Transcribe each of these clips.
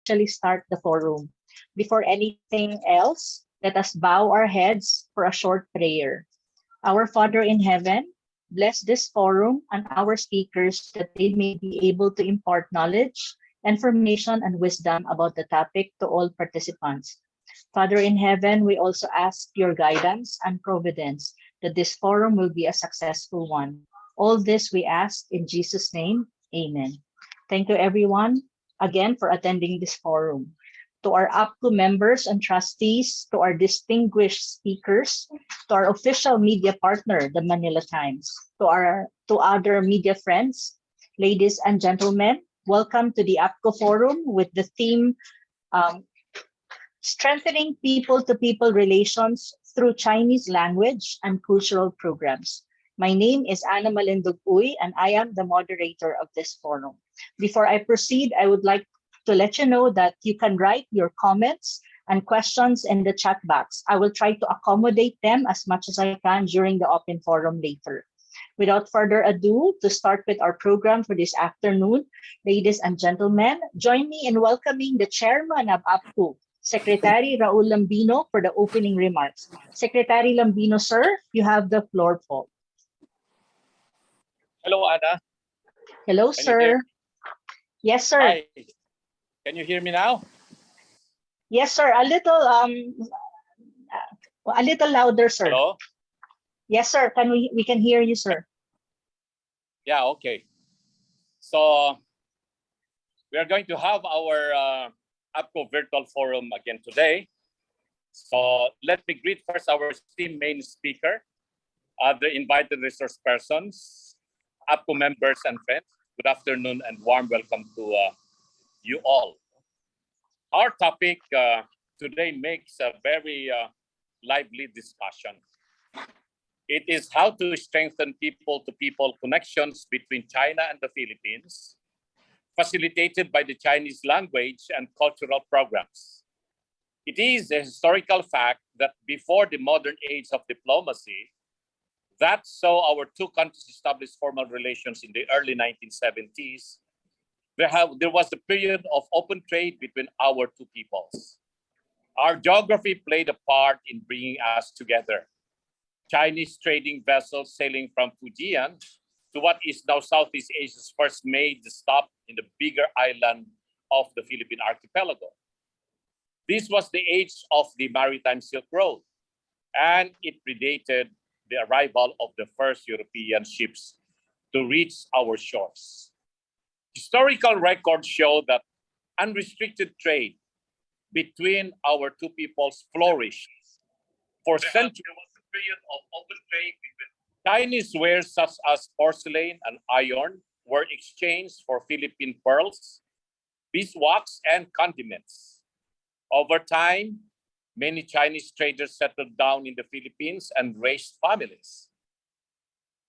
officially start the forum. Before anything else, let us bow our heads for a short prayer. Our Father in heaven, bless this forum and our speakers that they may be able to impart knowledge, information, and wisdom about the topic to all participants. Father in heaven, we also ask your guidance and providence that this forum will be a successful one. All this we ask in Jesus' name. Amen. Thank you, everyone, again for attending this forum. To our Apcu members and trustees, to our distinguished speakers, to our official media partner, the Manila Times, to other media friends, ladies and gentlemen, welcome to the Apcu Forum with the theme Strengthening People-to-People Relations through Chinese Language and Cultural Programs. My name is Ana Malindog Uy, and I am the moderator of this forum. Before I proceed, I would like to let you know that you can write your comments and questions in the chat box. I will try to accommodate them as much as I can during the open forum later. Without further ado, to start with our program for this afternoon, ladies and gentlemen, join me in welcoming the chairman of Apcu, Secretary Raul Lambino, for the opening remarks. Secretary Lambino, sir, you have the floor po. Hello, Ana. Hello, sir. Yes, sir. Hi. Can you hear me now? Yes, sir. A little louder, sir. Hello? Yes, sir. We can hear you, sir. Yeah, okay. So we are going to have our Appcu virtual forum again today. So let me greet first our esteemed main speaker, the invited resource persons, Appcu members and friends. Good afternoon and warm welcome to you all. Our topic today makes a very lively discussion. It is how to strengthen people-to-people connections between China and the Philippines, facilitated by the Chinese language and cultural programs. It is a historical fact that before the modern age of diplomacy, that saw our two countries establish formal relations in the early 1970s, there was a period of open trade between our two peoples. Our geography played a part in bringing us together. Chinese trading vessels sailing from Fujian to what is now Southeast Asia's first made stop in the bigger island of the Philippine archipelago. This was the age of the maritime Silk Road, and it predated the arrival of the first European ships to reach our shores. Historical records show that unrestricted trade between our two peoples flourished for centuries. There was a period of open trade between Chinese wares such as porcelain and iron were exchanged for Philippine pearls, beeswax, and condiments. Over time, many Chinese traders settled down in the Philippines and raised families.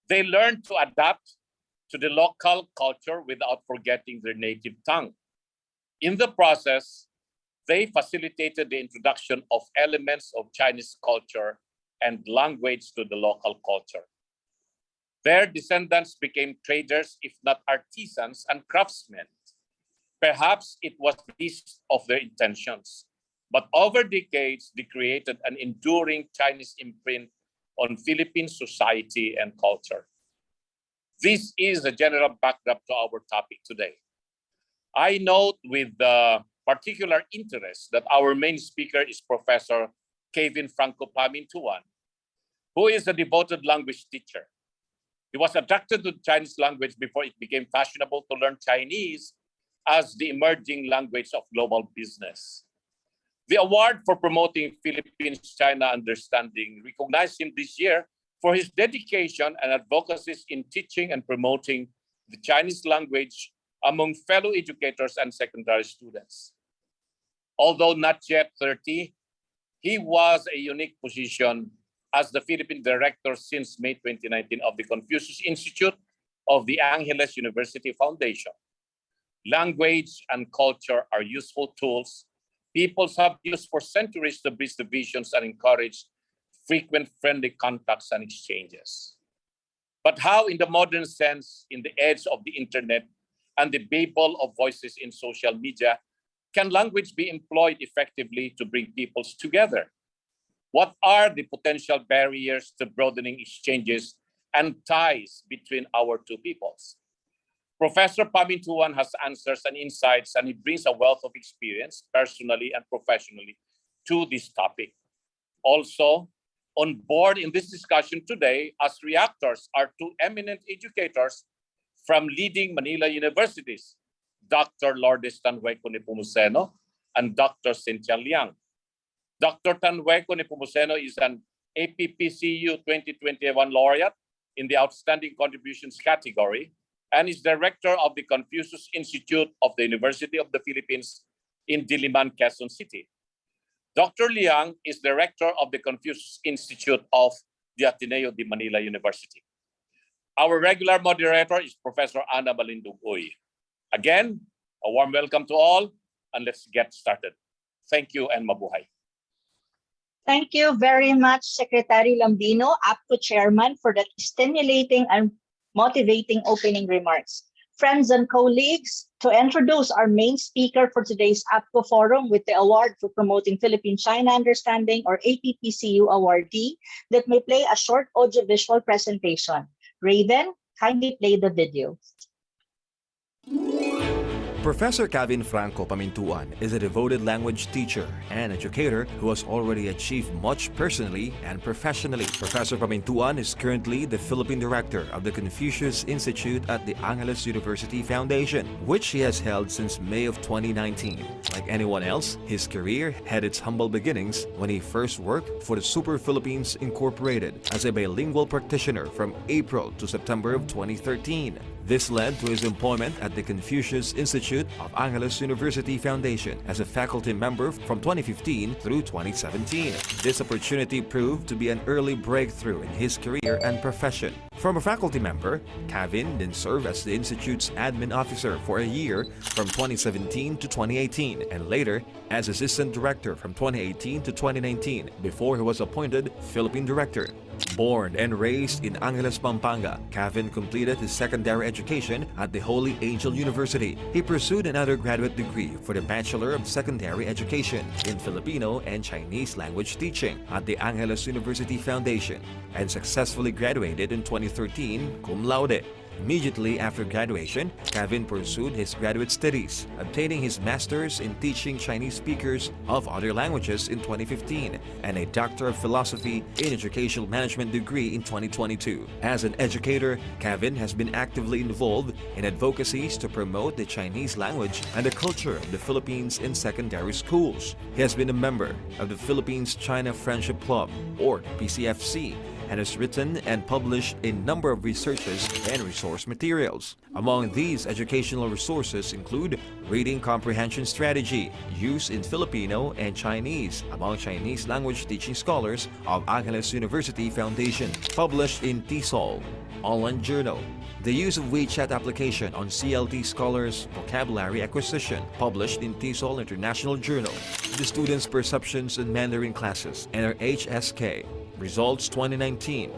They learned to adapt to the local culture without forgetting their native tongue. In the process, they facilitated the introduction of elements of Chinese culture and language to the local culture. Their descendants became traders, if not artisans and craftsmen. Perhaps it was the least of their intentions, but over decades, they created an enduring Chinese imprint on Philippine society and culture. This is the general backdrop to our topic today. I note with particular interest that our main speaker is Professor Cavin Pamintuan, who is a devoted language teacher. He was attracted to Chinese language before it became fashionable to learn Chinese as the emerging language of global business. The award for promoting Philippines-China understanding recognized him this year for his dedication and advocacy in teaching and promoting the Chinese language among fellow educators and secondary students. Although not yet 30, he was a unique position as the Philippine director since May 2019 of the Confucius Institute of the Angeles University Foundation. Language and culture are useful tools peoples have used for centuries to bridge divisions and encourage frequent friendly contacts and exchanges. But how, in the modern sense, in the age of the internet and the babel of voices in social media, Can language be employed effectively to bring peoples together? What are the potential barriers to broadening exchanges and ties between our two peoples? Professor Pamintuan has answers and insights, and he brings a wealth of experience, personally and professionally, to this topic. Also, on board in this discussion today as reactors are two eminent educators from leading Manila universities, Dr. Lourdes Tanhueco Nepomuceno and Dr. Cynthia Liang. Dr. Tanhueco Nepomuceno is an APPCU 2021 laureate in the Outstanding Contributions category and is director of the Confucius Institute of the University of the Philippines in Diliman, Quezon City. Dr. Liang is director of the Confucius Institute of the Ateneo de Manila University. Our regular moderator is Professor Ana Balindug-Uy. Again, a warm welcome to all, and let's get started. Thank you and mabuhay. Thank you very much, Secretary Lambino, Apcu Chairman, for that stimulating and motivating opening remarks. Friends and colleagues, to introduce our main speaker for today's Apcu Forum with the Award for Promoting Philippine-China Understanding, or APPCU awardee, that may play a short audiovisual presentation. Raven, kindly play the video. Professor Cavin Pamintuan is a devoted language teacher and educator who has already achieved much personally and professionally. Professor Pamintuan is currently the Philippine Director of the Confucius Institute at the Angeles University Foundation, which he has held since May of 2019. Like anyone else, his career had its humble beginnings when he first worked for the Super Philippines Incorporated as a bilingual practitioner from April to September of 2013. This led to his employment at the Confucius Institute of Angeles University Foundation as a faculty member from 2015 through 2017. This opportunity proved to be an early breakthrough in his career and profession. From a faculty member, Cavin then served as the Institute's admin officer for a year from 2017 to 2018 and later as assistant director from 2018 to 2019 before he was appointed Philippine Director. Born and raised in Angeles, Pampanga, Cavin completed his secondary education at the Holy Angel University. He pursued an undergraduate degree for the Bachelor of Secondary Education in Filipino and Chinese language teaching at the Angeles University Foundation and successfully graduated in 2013 cum laude. Immediately after graduation, Cavin pursued his graduate studies, obtaining his master's in teaching Chinese speakers of other languages in 2015 and a Doctor of Philosophy in Educational Management degree in 2022. As an educator, Cavin has been actively involved in advocacies to promote the Chinese language and the culture of the Philippines in secondary schools. He has been a member of the Philippines-China Friendship Club, or PCFC, and has written and published a number of researches and resource materials. Among these educational resources include Reading Comprehension Strategy, Use in Filipino and Chinese among Chinese language teaching scholars of Angeles University Foundation, published in TESOL, Online Journal. The use of WeChat application on CLT scholars' vocabulary acquisition, published in TESOL International Journal. The students' perceptions in Mandarin classes, NRHSK. Results 2019.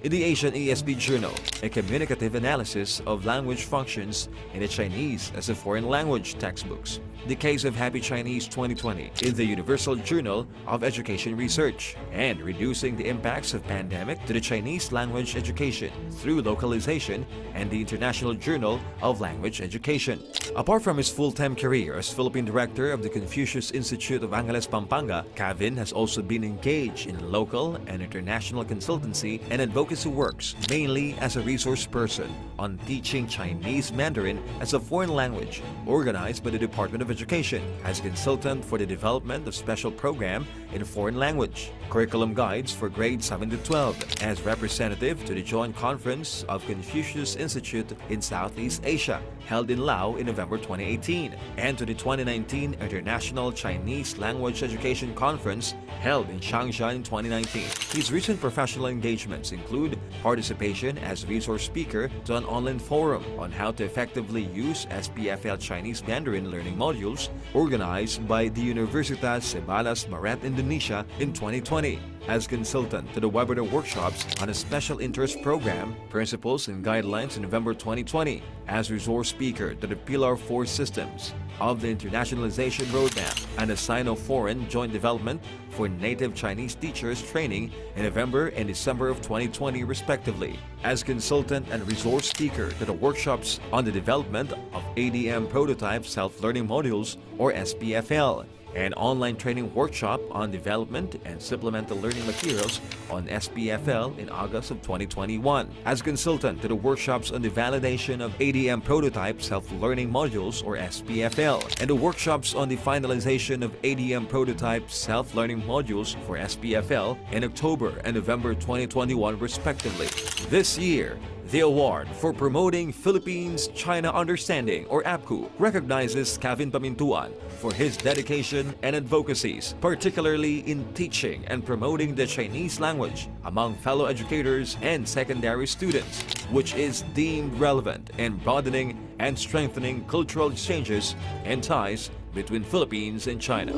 In the Asian ESB Journal, a communicative analysis of language functions in the Chinese as a foreign language textbooks. The Case of Happy Chinese 2020 in the Universal Journal of Education Research, and Reducing the Impacts of Pandemic to the Chinese Language Education through Localization and the International Journal of Language Education. Apart from his full-time career as Philippine Director of the Confucius Institute of Angeles, Pampanga, Cavin has also been engaged in local and international consultancy and advocacy works, mainly as a resource person on teaching Chinese Mandarin as a foreign language, organized by the Department of Education as consultant for the development of special program in foreign language, curriculum guides for grades 7 to 12, as representative to the Joint Conference of Confucius Institute in Southeast Asia, held in Laos in November 2018, and to the 2019 International Chinese Language Education Conference held in Shanghai in 2019. His recent professional engagements include participation as resource speaker to an online forum on how to effectively use SPFL Chinese Mandarin learning modules organized by the Universitas Sebalas Barat Indonesia in 2020, as consultant to the webinar workshops on a special interest program, Principles and Guidelines in November 2020, as resource speaker to the Pillar 4 systems of the Internationalization Roadmap and the Sino-Foreign Joint Development for Native Chinese Teachers Training in November and December of 2020 respectively, as consultant and resource speaker to the workshops on the development of ADM Prototype Self-Learning Modules or SPFL, an online training workshop on development and supplemental learning materials on SPFL in August of 2021, as consultant to the workshops on the validation of ADM Prototype Self-Learning Modules or SPFL, and the workshops on the finalization of ADM Prototype Self-Learning Modules for SPFL in October and November 2021 respectively. This year, the award for promoting Philippines-China Understanding or Apcu recognizes Cavin Pamintuan for his dedication and advocacies, particularly in teaching and promoting the Chinese language among fellow educators and secondary students, which is deemed relevant in broadening and strengthening cultural exchanges and ties between Philippines and China.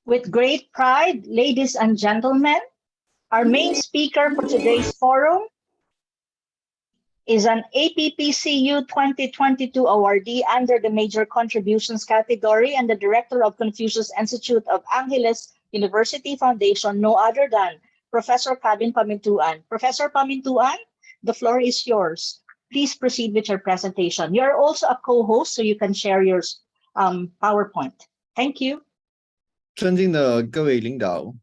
With great pride, ladies and gentlemen, our main speaker for today's forum is an APPCU 2022 awardee under the Major Contributions category and the Director of Confucius Institute of Angeles University Foundation, no other than Professor Cavin Pamintuan. Professor Pamintuan, the floor is yours. Please proceed with your presentation. You're also a co-host, so you can share your PowerPoint. Thank you. 尊敬的各位领导、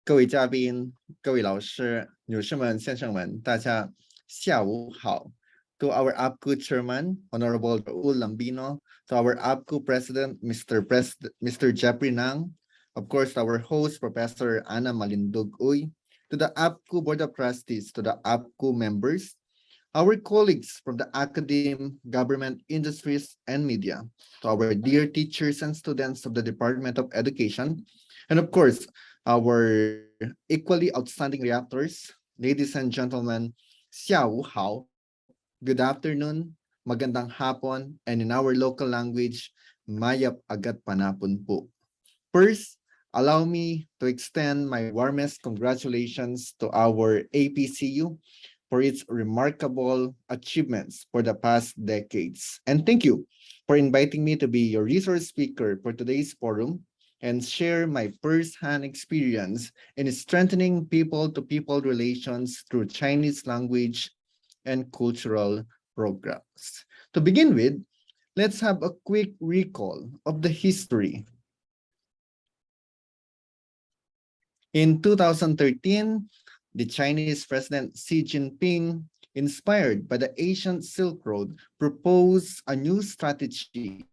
各位嘉宾、各位老师、女士们、先生们，大家下午好。To our Appcu Chairman, Honorable Raul Lambino, to our Appcu President, Mr. Jeffrey Nang, of course, to our host, Professor Ana Malindog Uy, to the Appcu Board of Trustees, to the Appcu members, our colleagues from the academe, government, industries, and media, to our dear teachers and students of the Department of Education, and of course, our equally outstanding reactors, ladies and gentlemen, 下午好, good afternoon, magandang hapon, and in our local language, mayap agad panapon po. First, allow me to extend my warmest congratulations to our APCU for its remarkable achievements for the past decades. And thank you for inviting me to be your resource speaker for today's forum and share my first-hand experience in strengthening people-to-people relations through Chinese language and cultural programs. To begin with, let's have a quick recall of the history. In 2013, the Chinese President Xi Jinping, inspired by the ancient Silk Road, proposed a new strategy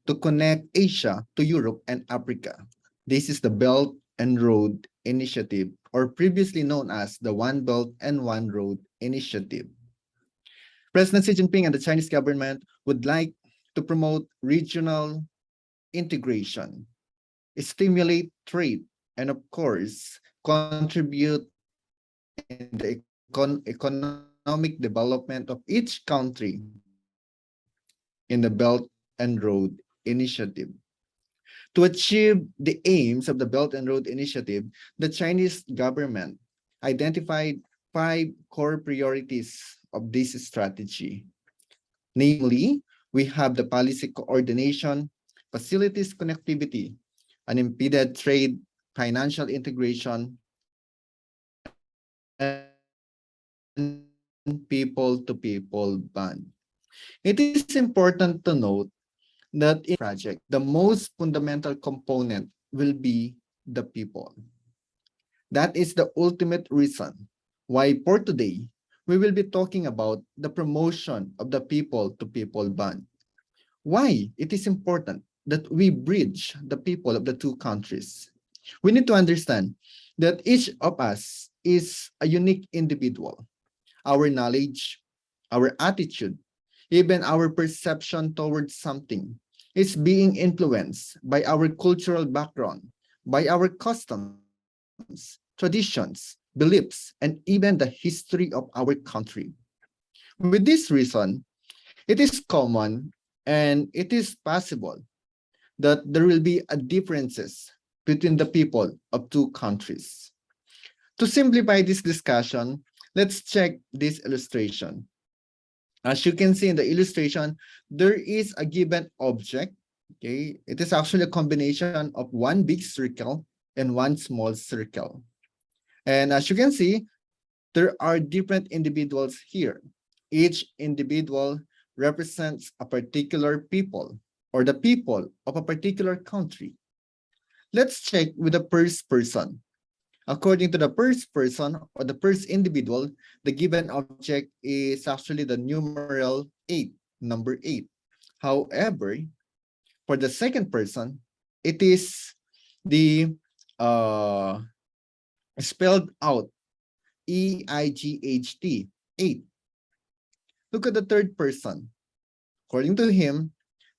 to connect Asia to Europe and Africa. This is the Belt and Road Initiative, or previously known as the One Belt and One Road Initiative. President Xi Jinping and the Chinese government would like to promote regional integration, stimulate trade, and of course, contribute in the economic development of each country in the Belt and Road Initiative. To achieve the aims of the Belt and Road Initiative, the Chinese government identified 5 core priorities of this strategy. Namely, we have the policy coordination, facilities connectivity, unimpeded trade, financial integration, and people-to-people bond. It is important to note that in project, the most fundamental component will be the people. That is the ultimate reason why for today, we will be talking about the promotion of the people-to-people bond. Why it is important that we bridge the people of the two countries. We need to understand that each of us is a unique individual. Our knowledge, our attitude, even our perception towards something is being influenced by our cultural background, by our customs, traditions, beliefs, and even the history of our country. With this reason, It is common and it is possible that there will be a differences between the people of two countries. To simplify this discussion, let's check this illustration. As you can see in the illustration, there is a given object. Okay, it is actually a combination of one big circle and one small circle. And as you can see, there are different individuals here. Each individual represents a particular people or the people of a particular country. Let's check with the first person. According to the first person or the first individual, the given object is actually the numeral 8, number 8. However, for the second person, it is the spelled out EIGHT, 8. Look at the third person. According to him,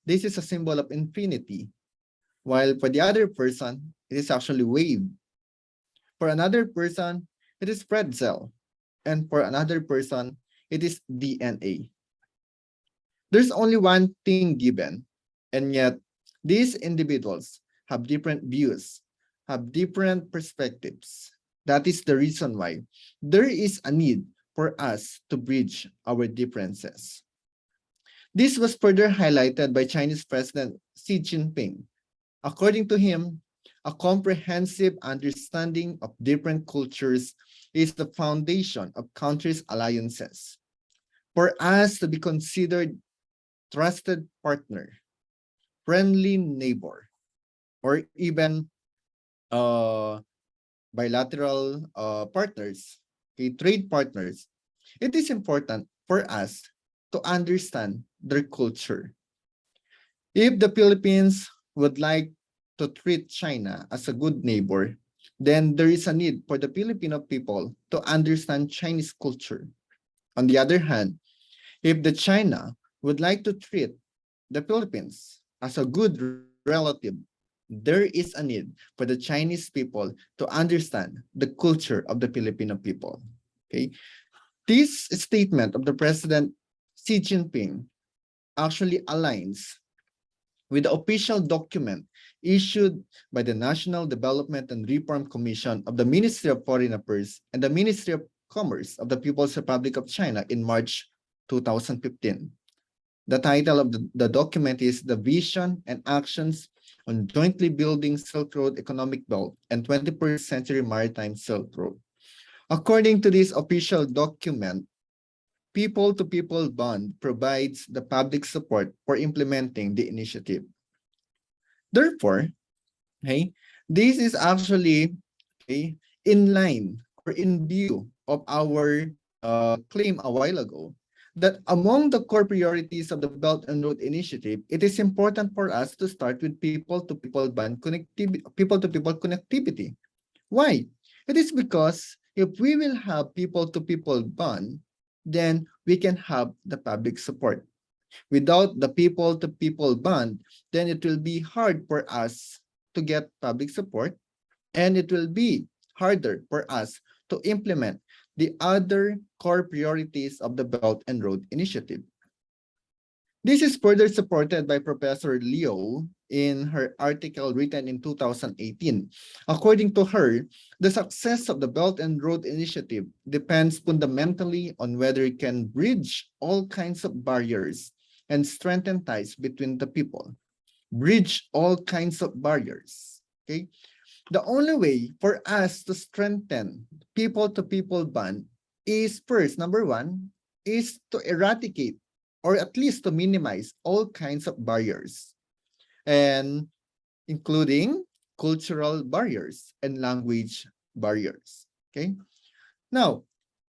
this is a symbol of infinity, while for the other person, it is actually wave. For another person, it is pretzel, and for another person, it is DNA. There's only one thing given, and yet these individuals have different views, have different perspectives. That is the reason why there is a need for us to bridge our differences. This was further highlighted by Chinese President Xi Jinping. According to him, a comprehensive understanding of different cultures is the foundation of countries' alliances. For us to be considered trusted partner, friendly neighbor, or even bilateral partners, okay, trade partners, it is important for us to understand their culture. If the Philippines would like to treat China as a good neighbor, then there is a need for the Filipino people to understand Chinese culture. On the other hand, if the China would like to treat the Philippines as a good relative, there is a need for the Chinese people to understand the culture of the Filipino people. Okay, this statement of the President Xi Jinping actually aligns with the official document issued by the National Development and Reform Commission of the Ministry of Foreign Affairs and the Ministry of Commerce of the People's Republic of China in March 2015. The title of the document is The Vision and Actions on Jointly Building Silk Road Economic Belt and 21st Century Maritime Silk Road. According to this official document, people-to-people bond provides the public support for implementing the initiative. Therefore, okay, this is actually in line or in view of our claim a while ago that among the core priorities of the Belt and Road Initiative, it is important for us to start with people-to-people bond connectivity, people-to-people connectivity. Why? It is because if we will have people-to-people bond, then we can have the public support. Without the people-to-people bond, then it will be hard for us to get public support, and it will be harder for us to implement the other core priorities of the Belt and Road Initiative. This is further supported by Professor Liu in her article written in 2018. According to her, the success of the Belt and Road Initiative depends fundamentally on whether it can bridge all kinds of barriers and strengthen ties between the people. Bridge all kinds of barriers. Okay? The only way for us to strengthen people-to-people bond is first, number one, is to eradicate or at least to minimize all kinds of barriers, and including cultural barriers and language barriers. Okay. Now,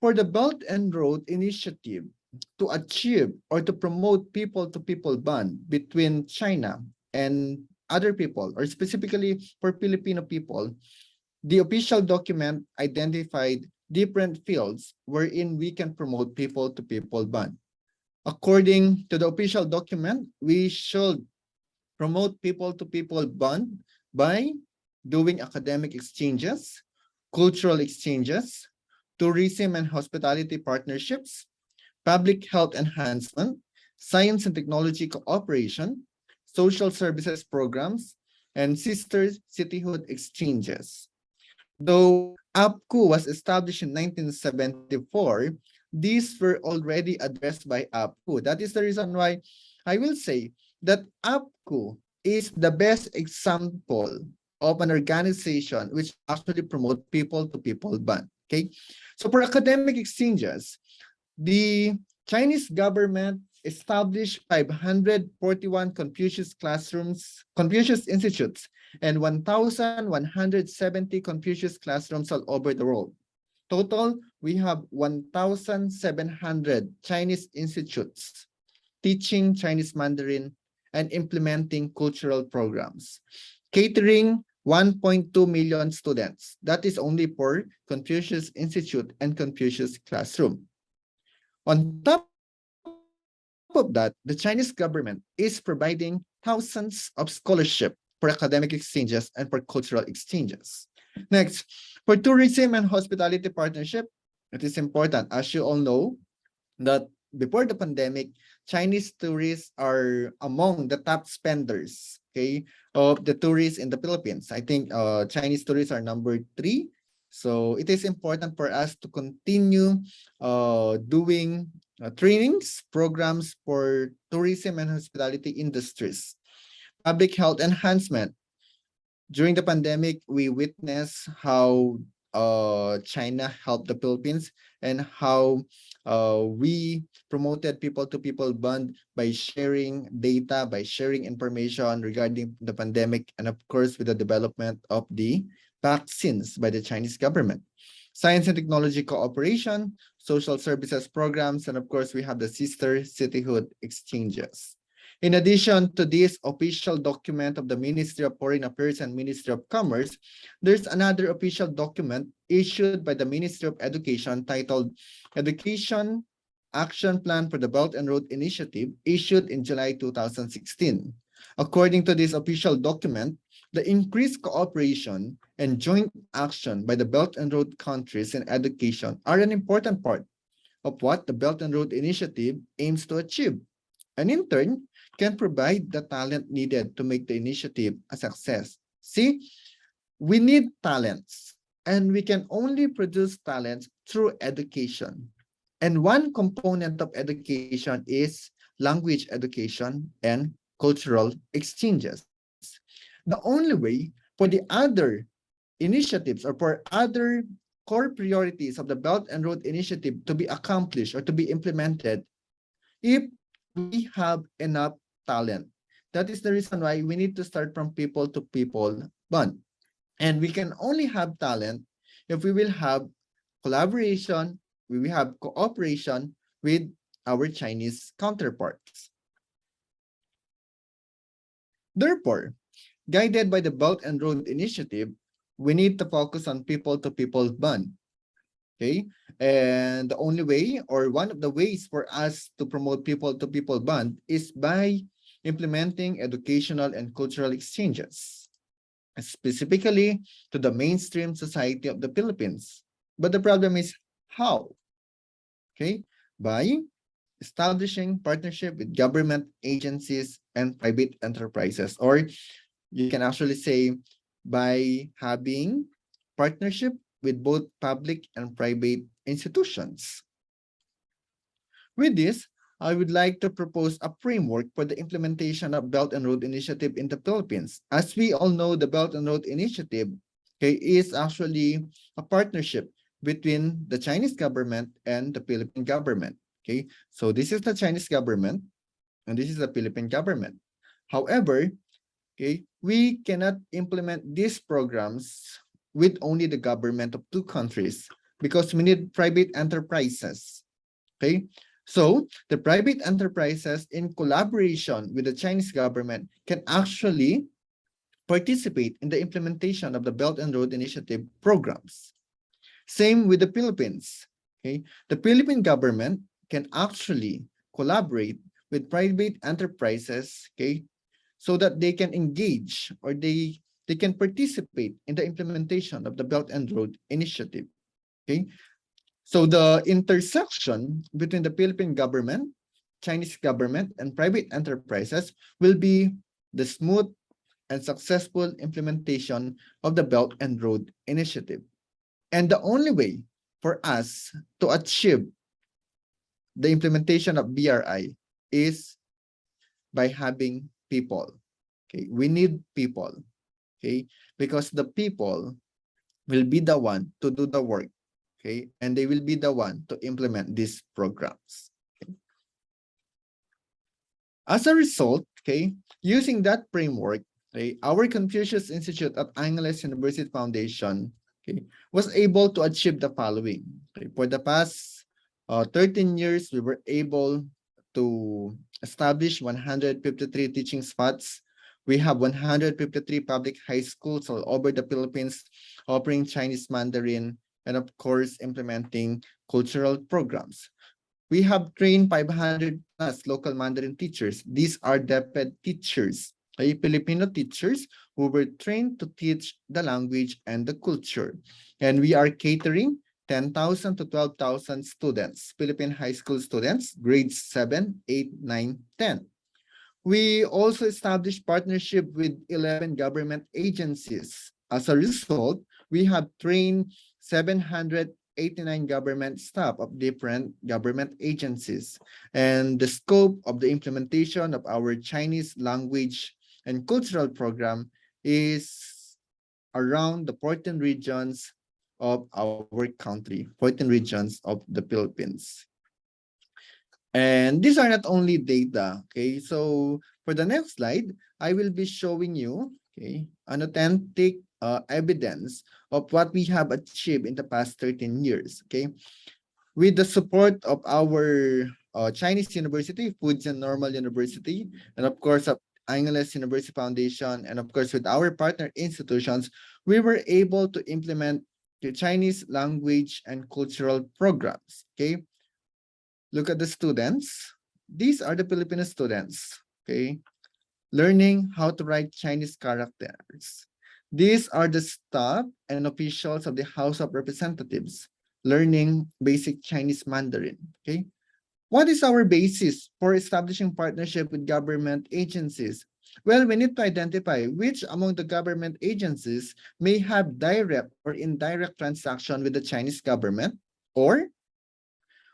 for the Belt and Road Initiative to achieve or to promote people-to-people bond between China and other people, or specifically for Filipino people, the official document identified different fields wherein we can promote people-to-people bond. According to the official document, we should promote people-to-people bond by doing academic exchanges, cultural exchanges, tourism and hospitality partnerships, public health enhancement, science and technology cooperation, social services programs, and sister cityhood exchanges. Though Appcu was established in 1974, these were already addressed by Appcu. That is the reason why I will say that Appcu is the best example of an organization which actually promote people-to-people bond. Okay, so for academic exchanges, the Chinese government established 541 Confucius classrooms, Confucius institutes, and 1,170 Confucius classrooms all over the world. Total, we have 1,700 Chinese institutes teaching Chinese Mandarin and implementing cultural programs, catering 1.2 million students. That is only for Confucius Institute and Confucius Classroom. On top of that, the Chinese government is providing thousands of scholarship for academic exchanges and for cultural exchanges. Next, for tourism and hospitality partnership, it is important, as you all know, that before the pandemic, Chinese tourists are among the top spenders, okay, of the tourists in the Philippines. I think Chinese tourists are number 3. So it is important for us to continue doing trainings, programs for tourism and hospitality industries. Public health enhancement. During the pandemic, we witnessed how China helped the Philippines and how we promoted people-to-people bond by sharing data, by sharing information regarding the pandemic, and of course, with the development of the vaccines by the Chinese government. Science and technology cooperation, social services programs, and of course, we have the sister cityhood exchanges. In addition to this official document of the Ministry of Foreign Affairs and Ministry of Commerce, there's another official document issued by the Ministry of Education titled Education Action Plan for the Belt and Road Initiative, issued in July 2016. According to this official document, the increased cooperation and joint action by the Belt and Road countries in education are an important part of what the Belt and Road Initiative aims to achieve, and in turn, can provide the talent needed to make the initiative a success. See, we need talents, and we can only produce talents through education. And one component of education is language education and cultural exchanges. The only way for the other initiatives or for other core priorities of the Belt and Road Initiative to be accomplished or to be implemented if we have enough talent. That is the reason why we need to start from people to people bond. And we can only have talent if we will have collaboration, we will have cooperation with our Chinese counterparts. Therefore, guided by the Belt and Road Initiative, we need to focus on people to people bond. Okay, and the only way or one of the ways for us to promote people to people bond is by implementing educational and cultural exchanges, specifically to the mainstream society of the Philippines. But the problem is how? Okay, by establishing partnership with government agencies and private enterprises, or you can actually say by having partnership with both public and private institutions. With this, I would like to propose a framework for the implementation of Belt and Road Initiative in the Philippines. As we all know, the Belt and Road Initiative, okay, is actually a partnership between the Chinese government and the Philippine government. Okay, so this is the Chinese government and this is the Philippine government. However, okay, we cannot implement these programs with only the government of two countries because we need private enterprises. Okay, so the private enterprises in collaboration with the Chinese government can actually participate in the implementation of the Belt and Road Initiative programs. Same with the Philippines. Okay, the Philippine government can actually collaborate with private enterprises, okay, so that they can engage or they can participate in the implementation of the Belt and Road Initiative. Okay, so the intersection between the Philippine government Chinese government and private enterprises will be the smooth and successful implementation of the Belt and Road Initiative. And the only way for us to achieve the implementation of BRI is by having people. Okay, we need people. Okay, because the people will be the one to do the work. Okay, and they will be the one to implement these programs. Okay. As a result, okay, using that framework, okay, our Confucius Institute at Angeles University Foundation, okay, was able to achieve the following. Okay. For the past 13 years, we were able to establish 153 teaching spots. We have 153 public high schools all over the Philippines offering Chinese Mandarin and, of course, implementing cultural programs. We have trained 500 plus local Mandarin teachers. These are DepEd teachers, Filipino teachers who were trained to teach the language and the culture. And we are catering 10,000 to 12,000 students, Philippine high school students, grades 7, 8, 9, 10. We also established partnership with 11 government agencies. As a result, we have trained 789 government staff of different government agencies. And the scope of the implementation of our Chinese language and cultural program is around the 14 regions of our country, 14 regions of the Philippines. And these are not only data, okay? So for the next slide, I will be showing you, okay, an authentic evidence of what we have achieved in the past 13 years, okay? With the support of our Chinese University, Fujian Normal University, and of course of Angeles University Foundation, and of course with our partner institutions, we were able to implement the Chinese language and cultural programs, okay? Look at the students. These are the Filipino students, okay? Learning how to write Chinese characters. These are the staff and officials of the House of Representatives learning basic Chinese Mandarin, okay? What is our basis for establishing partnership with government agencies? Well, we need to identify which among the government agencies may have direct or indirect transaction with the Chinese government or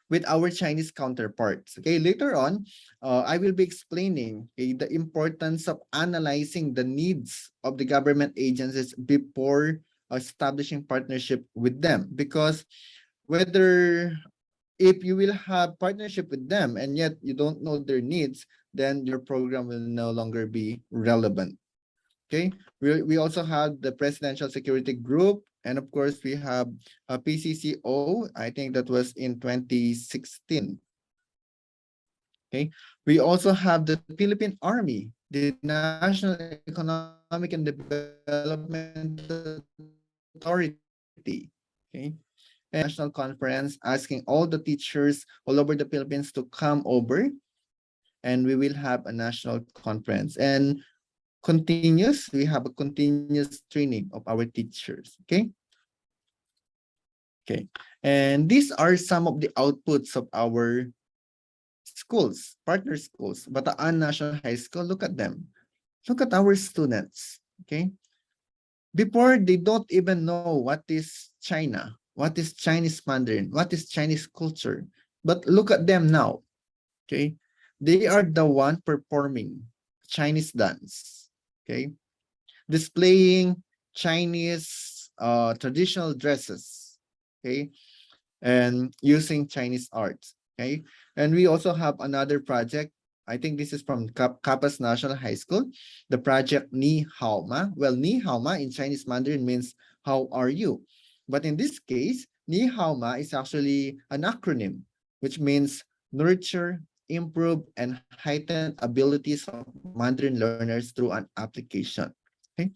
with our Chinese counterparts. Okay, later on, I will be explaining, okay, the importance of analyzing the needs of the government agencies before establishing partnership with them. Because whether if you will have partnership with them and yet you don't know their needs, then your program will no longer be relevant. Okay, we also have the Presidential Security Group, and of course we have a PCCO. I think that was in 2016. Okay, we also have the Philippine Army, the National Economic and Development Authority. Okay, and national conference asking all the teachers all over the Philippines to come over, and we will have a national conference. And continuous, we have a continuous training of our teachers. Okay. Okay. And these are some of the outputs of our schools, partner schools, Bataan National High School. Look at them. Look at our students. Okay. Before, they don't even know what is China, what is Chinese Mandarin, what is Chinese culture. But look at them now. Okay. They are the one performing Chinese dance. Okay. Displaying Chinese traditional dresses. Okay. And using Chinese arts. Okay. And we also have another project. I think this is from Capas National High School, the project Ni Hao Ma. Well, Ni Hao Ma in Chinese Mandarin means how are you? But in this case, Ni Hao Ma is actually an acronym, which means nurture, improve, and heighten abilities of Mandarin learners through an application. Okay.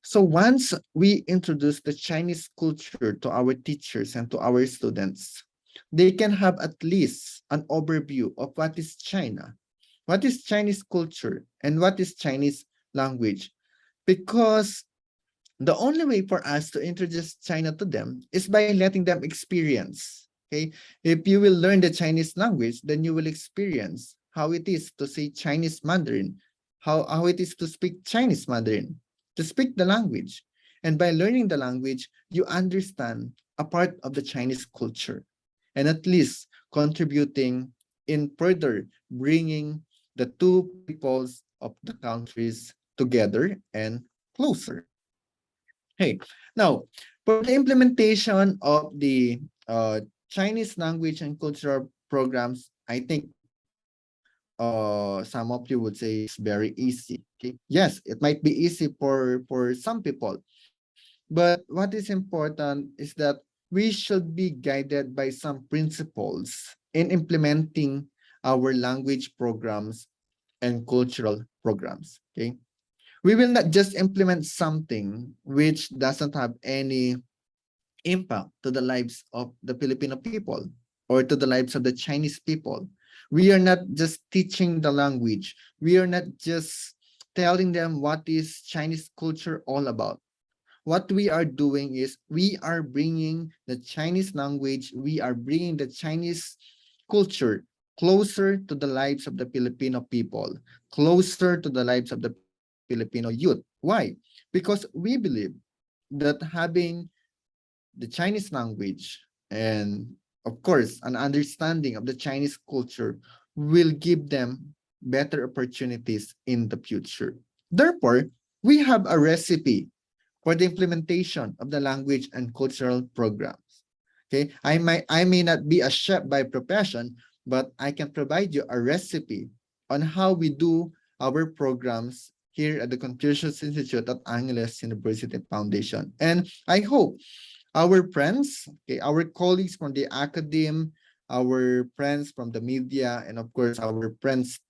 So once we introduce the Chinese culture to our teachers and to our students, they can have at least an overview of what is China, what is Chinese culture, and what is Chinese language. Because the only way for us to introduce China to them is by letting them experience, Okay, if you will learn the Chinese language, then you will experience how it is to say Chinese Mandarin, how it is to speak Chinese Mandarin, to speak the language. And by learning the language, you understand a part of the Chinese culture, and at least contributing in further bringing the two peoples of the countries together and closer. Hey, now for the implementation of the Chinese language and cultural programs, I think some of you would say it's very easy. Okay, yes, it might be easy for some people, but what is important is that we should be guided by some principles in implementing our language programs and cultural programs. Okay, we will not just implement something which doesn't have any impact to the lives of the Filipino people or to the lives of the Chinese people. We are not just teaching the language. We are not just telling them what is Chinese culture all about. What we are doing is we are bringing the Chinese language, we are bringing the Chinese culture closer to the lives of the Filipino people, closer to the lives of the Filipino youth. Why? Because we believe that having the Chinese language and of course an understanding of the Chinese culture will give them better opportunities in the future. Therefore, we have a recipe for the implementation of the language and cultural programs. Okay, I may not be a chef by profession, but I can provide you a recipe on how we do our programs here at the Confucius Institute at Angeles University Foundation. And I hope our friends, okay, our colleagues from the academe, our friends from the media, and of course our friends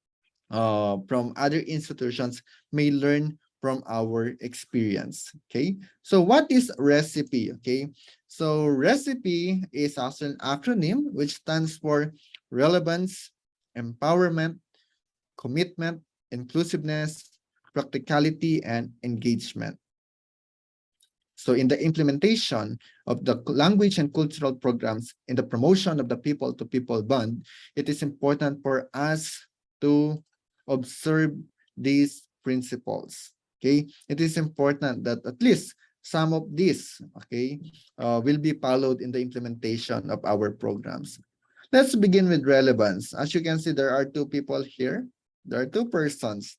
from other institutions may learn from our experience. Okay, so what is recipe? Okay, so recipe is also an acronym which stands for relevance, empowerment, commitment, inclusiveness, practicality, and engagement. So in the implementation of the language and cultural programs, in the promotion of the people-to-people bond, it is important for us to observe these principles. Okay, it is important that at least some of these, okay, will be followed in the implementation of our programs. Let's begin with relevance. As you can see, there are two people here. There are two persons.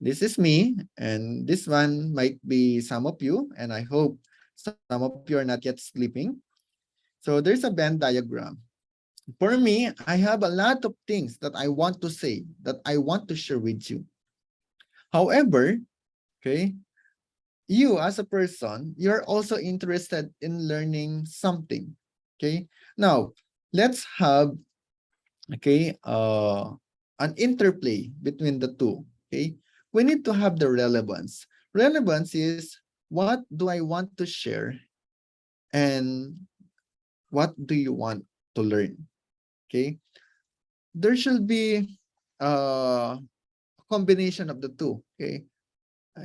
This is me, and this one might be some of you, and I hope some of you are not yet sleeping. So there's a Venn diagram. For me, I have a lot of things that I want to say, that I want to share with you. However, okay, you as a person, you're also interested in learning something. Okay, now let's have, okay, an interplay between the two. Okay, we need to have the relevance. Relevance is what do I want to share and what do you want to learn? Okay, there should be a combination of the two. Okay,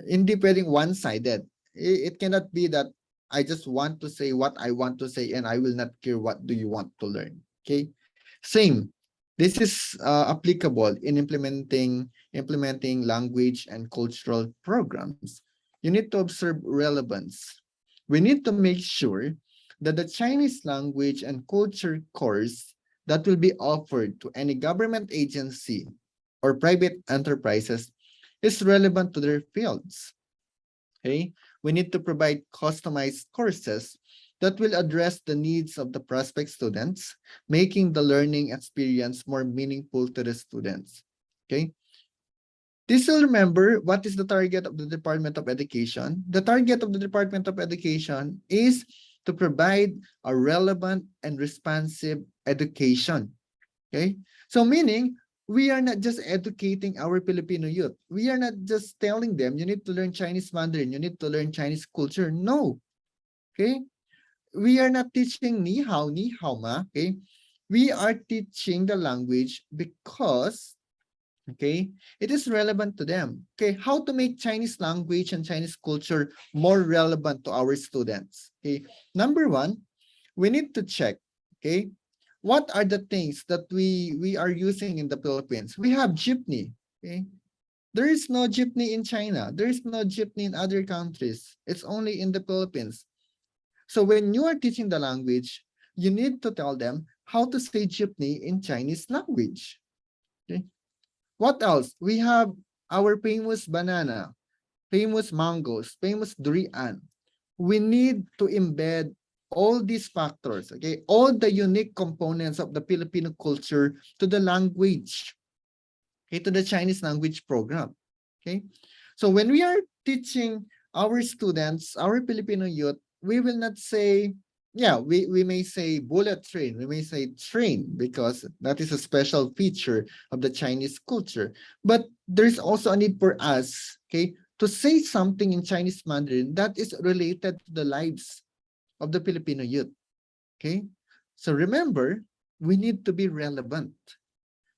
independent one-sided. It cannot be that I just want to say what I want to say and I will not care what do you want to learn. Okay, same. This is applicable in implementing language and cultural programs. You need to observe relevance. We need to make sure that the Chinese language and culture course that will be offered to any government agency or private enterprises is relevant to their fields. Okay, we need to provide customized courses that will address the needs of the prospect students, making the learning experience more meaningful to the students. Okay, this will remember what is the target of the Department of Education. The target of the Department of Education is to provide a relevant and responsive education. Okay, so meaning we are not just educating our Filipino youth. We are not just telling them you need to learn Chinese Mandarin, you need to learn Chinese culture. No. Okay, we are not teaching ni hao ma. Okay, we are teaching the language because, okay, it is relevant to them. Okay, how to make Chinese language and Chinese culture more relevant to our students. Okay, number one, we need to check Okay, what are the things that we are using in the Philippines? We have jeepney. Okay, there is no jeepney in China. There is no jeepney in other countries. It's only in the Philippines. So when you are teaching the language, you need to tell them how to say jeepney in Chinese language. Okay. What else? We have our famous banana, famous mangoes, famous durian. We need to embed all these factors, okay, all the unique components of the Filipino culture to the language, okay, to the Chinese language program. Okay. So when we are teaching our students, our Filipino youth, we will not say, yeah, we may say bullet train, we may say train because that is a special feature of the Chinese culture. But there's also a need for us, okay, to say something in Chinese Mandarin that is related to the lives of the Filipino youth. Okay. So remember, we need to be relevant.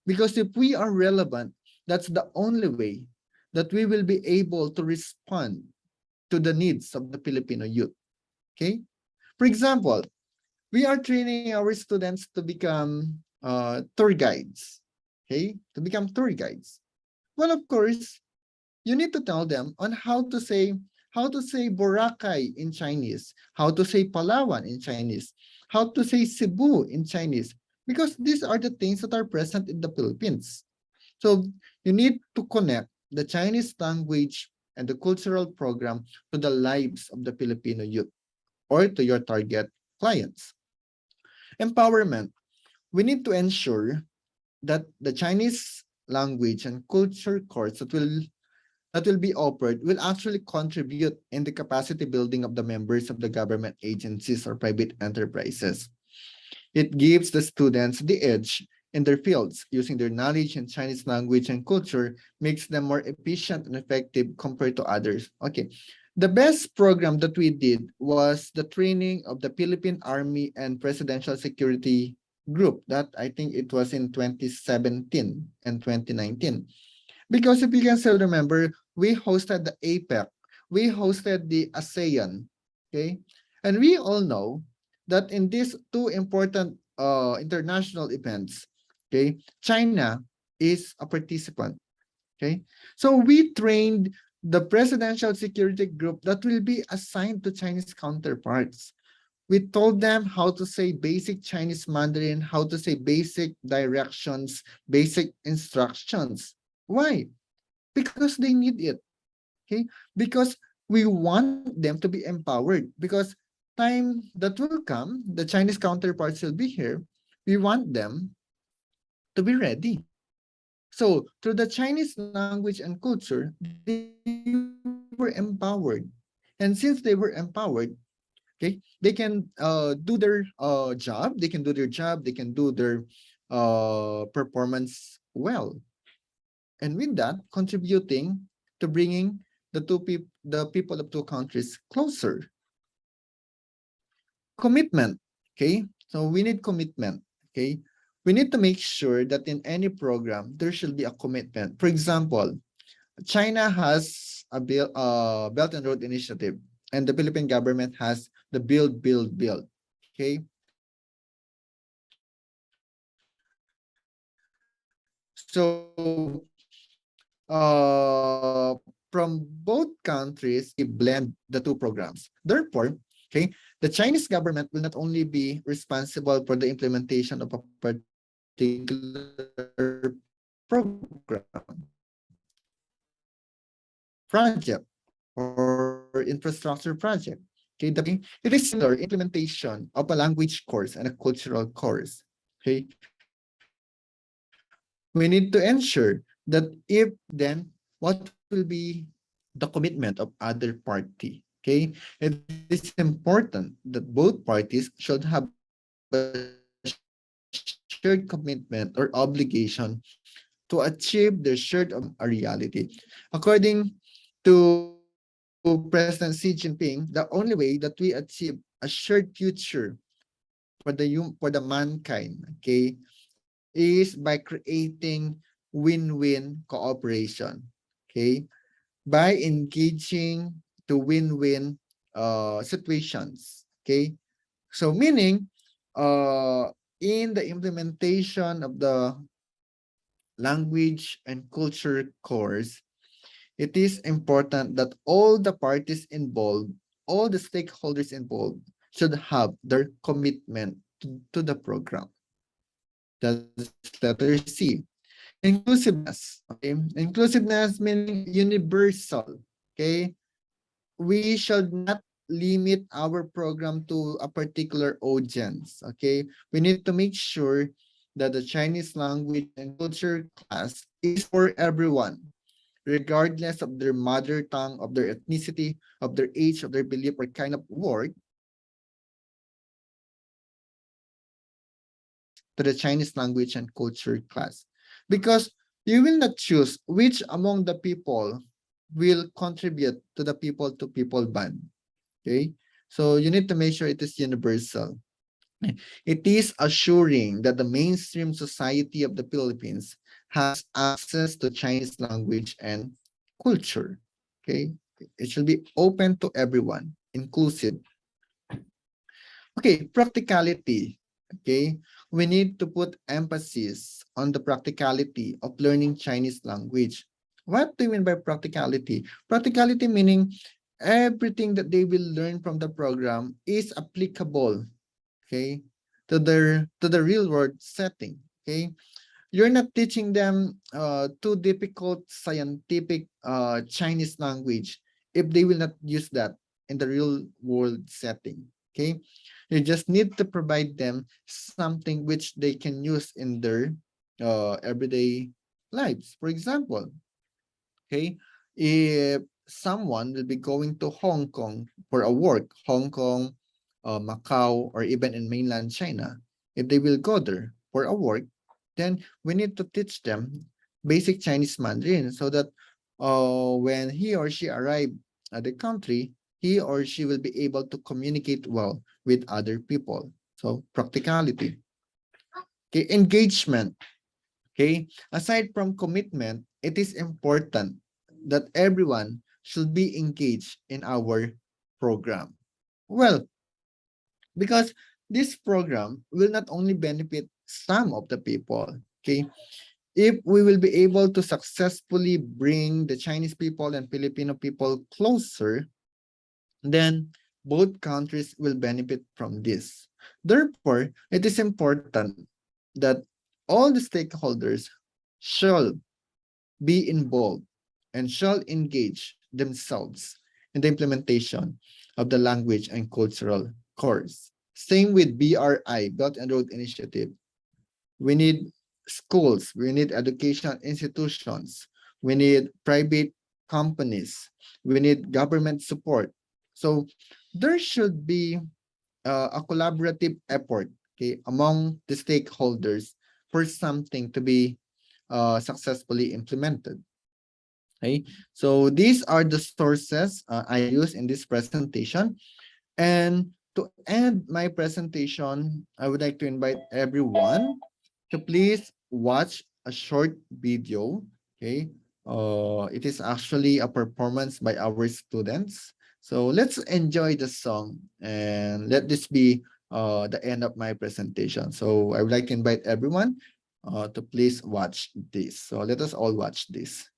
Because if we are relevant, that's the only way that we will be able to respond to the needs of the Filipino youth. Okay? For example, we are training our students to become tour guides. Okay? To become tour guides. Well, of course, you need to tell them on how to say Boracay in Chinese, how to say Palawan in Chinese, how to say Cebu in Chinese, because these are the things that are present in the Philippines. So you need to connect the Chinese language and the cultural program to the lives of the Filipino youth or to your target clients. Empowerment. We need to ensure that the Chinese language and culture course that will be offered will actually contribute in the capacity building of the members of the government agencies or private enterprises. It gives the students the edge in their fields, using their knowledge in Chinese language and culture makes them more efficient and effective compared to others. Okay. The best program that we did was the training of the Philippine Army and Presidential Security Group. That I think it was in 2017 and 2019. Because if you can still remember, we hosted the APEC, we hosted the ASEAN, okay? And we all know that in these two important international events, okay, China is a participant, okay? So we trained the Presidential Security Group that will be assigned to Chinese counterparts. We told them how to say basic Chinese Mandarin, how to say basic directions, basic instructions. Why? Because they need it. Okay, because we want them to be empowered, because time that will come, the Chinese counterparts will be here. We want them to be ready. So through the Chinese language and culture, they were empowered. And since they were empowered, okay, they can do their job, they can do their job, they can do their performance well. And with that, contributing to bringing the people of two countries closer. Commitment. Okay, so we need commitment. Okay, we need to make sure that in any program there should be a commitment. For example, China has a Belt and Road Initiative, and the Philippine government has the Build, Build, Build. Okay, so from both countries, we blend the two programs. Therefore, okay, the Chinese government will not only be responsible for the implementation of a particular program, project, or infrastructure project. Okay, it is similar implementation of a language course and a cultural course. Okay, we need to ensure that if then what will be the commitment of other party. Okay, it is important that both parties should have a shared commitment or obligation to achieve their shared objective to make a reality. According to President Xi Jinping, the only way that we achieve a shared future for the mankind, okay, is by creating win-win cooperation. Okay, by engaging to win-win situations. Okay, so meaning in the implementation of the language and culture course, it is important that all the parties involved, all the stakeholders involved, should have their commitment to the program. That's letter C. Inclusiveness. Okay. Inclusiveness meaning universal. Okay. We should not limit our program to a particular audience. Okay. We need to make sure that the Chinese language and culture class is for everyone, regardless of their mother tongue, of their ethnicity, of their age, of their belief, or kind of work. To the Chinese language and culture class, because you will not choose which among the people will contribute to the people to people band. Okay, so you need to make sure it is universal. It is assuring that the mainstream society of the Philippines has access to Chinese language and culture. Okay, it should be open to everyone, inclusive. Okay, practicality. Okay, we need to put emphasis on the practicality of learning Chinese language. What do you mean by practicality? Practicality meaning everything that they will learn from the program is applicable, okay, to the real world setting. Okay, you're not teaching them too difficult scientific Chinese language if they will not use that in the real world setting. Okay, you just need to provide them something which they can use in their everyday lives. For example, okay, if someone will be going to Hong Kong for a work, Hong Kong, Macau, or even in mainland China, if they will go there for a work, then we need to teach them basic Chinese Mandarin so that when he or she arrive at the country, he or she will be able to communicate well with other people. So practicality. Okay, engagement. Okay, aside from commitment, it is important that everyone should be engaged in our program. Well, because this program will not only benefit some of the people, okay, if we will be able to successfully bring the Chinese people and Filipino people closer, then both countries will benefit from this. Therefore, it is important that all the stakeholders shall be involved and shall engage themselves in the implementation of the language and cultural course. Same with BRI, Belt and Road Initiative. We need schools, we need educational institutions, we need private companies, we need government support. So there should be a collaborative effort, okay, among the stakeholders for something to be successfully implemented. Okay, so these are the sources I use in this presentation. And to end my presentation, I would like to invite everyone to please watch a short video. Okay, it is actually a performance by our students. So let's enjoy the song and let this be the end of my presentation. So I would like to invite everyone to please watch this. So let us all watch this.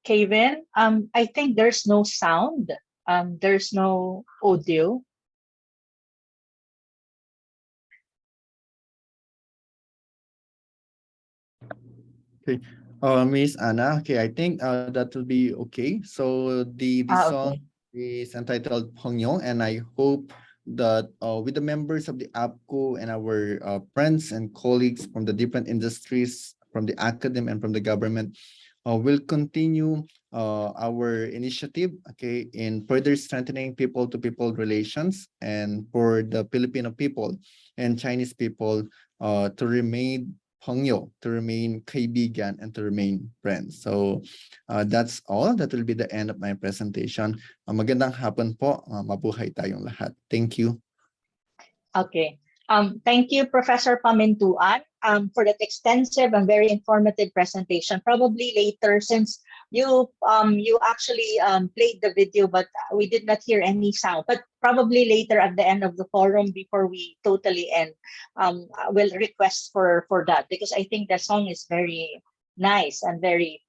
Cavin, I think there's no sound. There's no audio. Okay. Miss Anna, okay, I think that will be okay. So the song Okay. is entitled Pongyo, and I hope that with the members of the Appcu and our friends and colleagues from the different industries, from the academy and from the government, will continue our initiative, okay, in further strengthening people-to-people relations and for the Filipino people and Chinese people to remain Pangyo, to remain kaibigan, and to remain friends. So that's all. That will be the end of my presentation. Magandang hapon po. Mabuhay tayong lahat. Thank you. Okay. Thank you, Professor Pamintuan, for that extensive and very informative presentation. Probably later, since you actually played the video, but we did not hear any sound. But probably later at the end of the forum, before we totally end, we'll request for that, because I think the song is very nice and very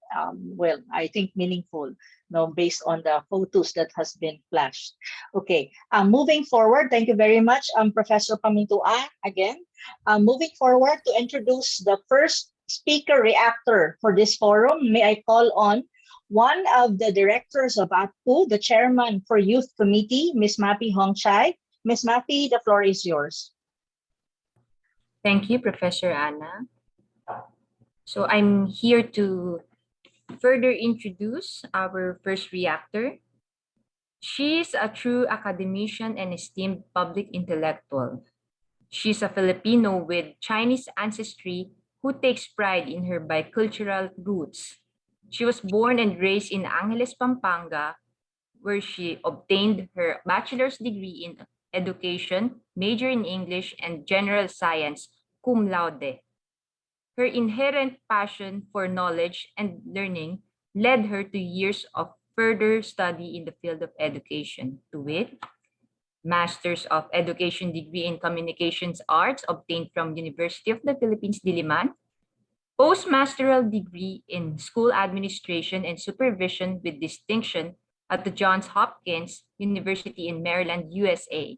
well, I think meaningful. No, based on the photos that has been flashed. Okay, moving forward, thank you very much, Professor Pamintuan, again. Moving forward to introduce the first speaker reactor for this forum, may I call on one of the directors of Apcu, the chairman for Youth Committee, Ms. Mapi Hongchai. Ms. Mapi, the floor is yours. Thank you, Professor Anna. So I'm here to further introduce our first reactor. She's a true academician and esteemed public intellectual. She's a Filipino with Chinese ancestry who takes pride in her bicultural roots. She was born and raised in Angeles, Pampanga, where she obtained her bachelor's degree in education, major in English and general science, cum laude. Her inherent passion for knowledge and learning led her to years of further study in the field of education, to wit, Masters of Education degree in Communications Arts obtained from University of the Philippines, Diliman, postmasteral degree in School Administration and Supervision with distinction at the Johns Hopkins University in Maryland, USA,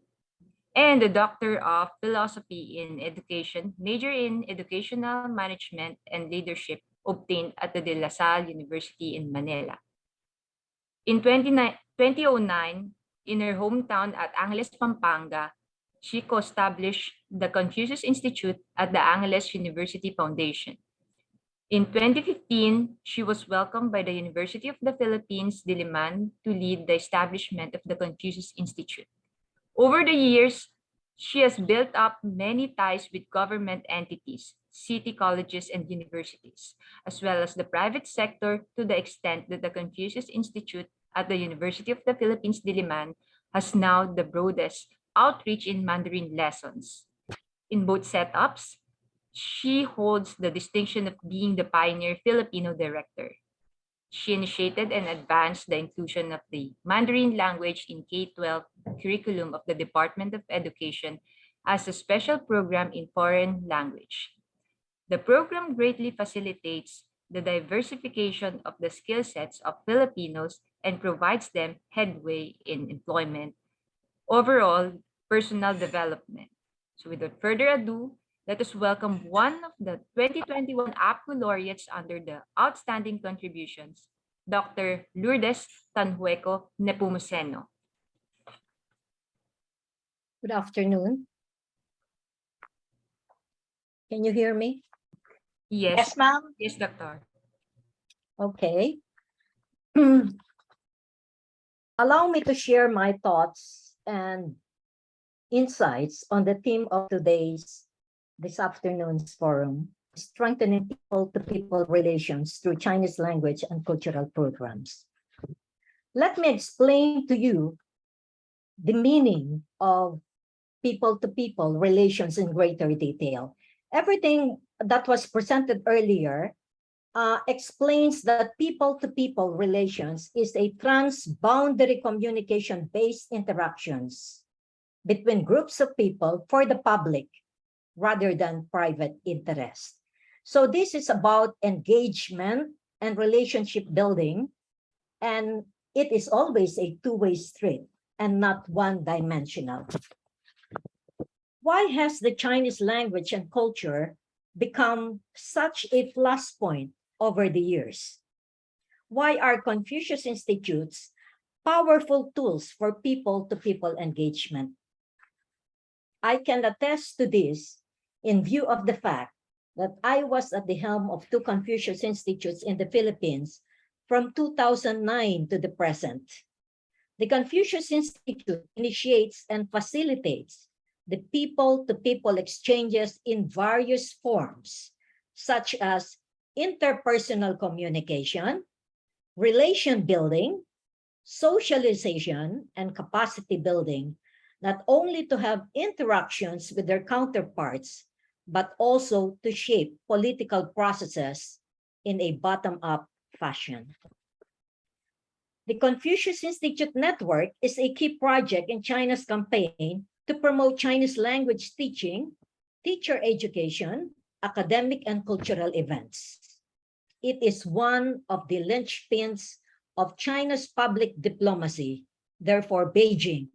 and a Doctor of Philosophy in Education, major in Educational Management and Leadership, obtained at the De La Salle University in Manila. In 2009, in her hometown at Angeles, Pampanga, she co-established the Confucius Institute at the Angeles University Foundation. In 2015, she was welcomed by the University of the Philippines, Diliman, to lead the establishment of the Confucius Institute. Over the years, she has built up many ties with government entities, city colleges, and universities, as well as the private sector, to the extent that the Confucius Institute at the University of the Philippines, Diliman, has now the broadest outreach in Mandarin lessons. In both setups, she holds the distinction of being the pioneer Filipino director. She initiated and advanced the inclusion of the Mandarin language in K-12 curriculum of the Department of Education as a special program in foreign language. The program greatly facilitates the diversification of the skill sets of Filipinos and provides them headway in employment, overall personal development. So without further ado, let us welcome one of the 2021 Apcu Laureates under the Outstanding Contributions, Dr. Lourdes Tanhueco Nepomuceno. Good afternoon. Can you hear me? Yes, ma'am. Yes, Doctor. Okay. Allow me to share my thoughts and insights on the theme of this afternoon's forum, strengthening people-to-people relations through Chinese language and cultural programs. Let me explain to you the meaning of people-to-people relations in greater detail. Everything that was presented earlier explains that people-to-people relations is a transboundary communication-based interactions between groups of people for the public rather than private interest. So this is about engagement and relationship building, and it is always a two-way street and not one-dimensional. Why has the Chinese language and culture become such a plus point over the years? Why are Confucius Institutes powerful tools for people-to-people engagement? I can attest to this in view of the fact that I was at the helm of 2 Confucius Institutes in the Philippines from 2009 to the present. The Confucius Institute initiates and facilitates the people-to-people exchanges in various forms, such as interpersonal communication, relation building, socialization, and capacity building, not only to have interactions with their counterparts, but also to shape political processes in a bottom-up fashion. The Confucius Institute Network is a key project in China's campaign to promote Chinese language teaching, teacher education, academic and cultural events. It is one of the linchpins of China's public diplomacy. Therefore, Beijing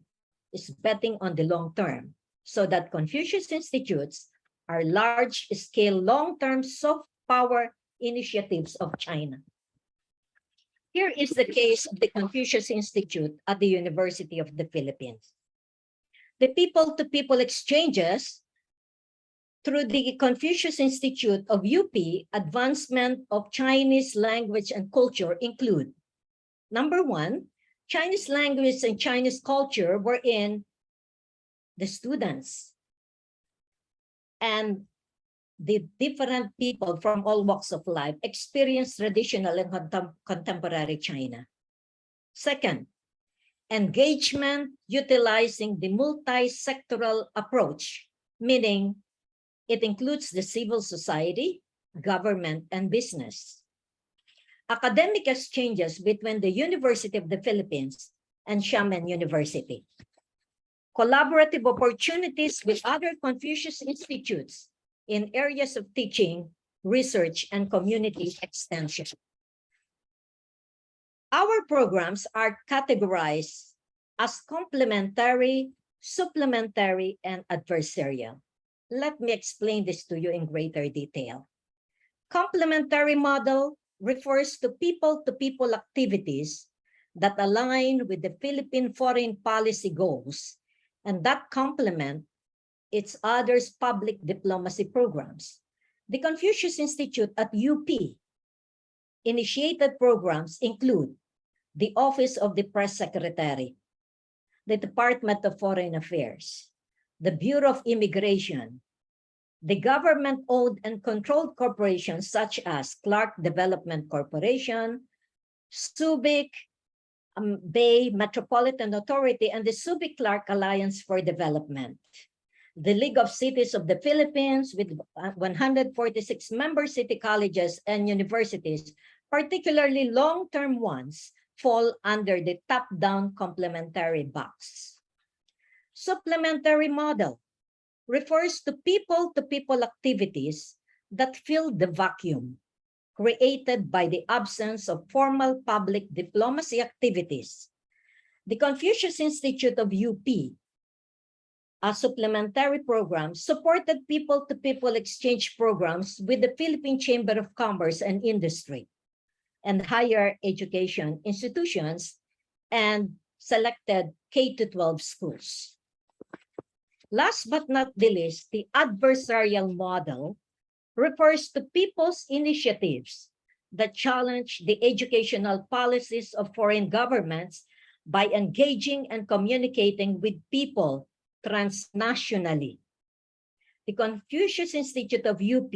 is betting on the long term so that Confucius Institutes are large-scale, long-term soft power initiatives of China. Here is the case of the Confucius Institute at the University of the Philippines. The people-to-people exchanges through the Confucius Institute of UP advancement of Chinese language and culture include, number one, Chinese language and Chinese culture wherein the students and the different people from all walks of life experience traditional and contemporary China. Second, engagement utilizing the multi-sectoral approach, meaning it includes the civil society, government, and business. Academic exchanges between the University of the Philippines and Xiamen University. Collaborative opportunities with other Confucius Institutes in areas of teaching, research, and community extension. Our programs are categorized as complementary, supplementary, and adversarial. Let me explain this to you in greater detail. Complementary model refers to people-to-people activities that align with the Philippine foreign policy goals and that complement its others public diplomacy programs. The Confucius Institute at UP initiated programs include the Office of the Press Secretary, the Department of Foreign Affairs, the Bureau of Immigration, the government-owned and controlled corporations such as Clark Development Corporation, Subic Bay Metropolitan Authority, and the Subic-Clark Alliance for Development. The League of Cities of the Philippines with 146 member city colleges and universities, particularly long-term ones, fall under the top-down complementary box. Supplementary model refers to people-to-people activities that fill the vacuum created by the absence of formal public diplomacy activities. The Confucius Institute of UP, a supplementary program, supported people-to-people exchange programs with the Philippine Chamber of Commerce and Industry and higher education institutions and selected K-12 schools. Last but not the least, the adversarial model refers to people's initiatives that challenge the educational policies of foreign governments by engaging and communicating with people transnationally. The Confucius Institute of UP,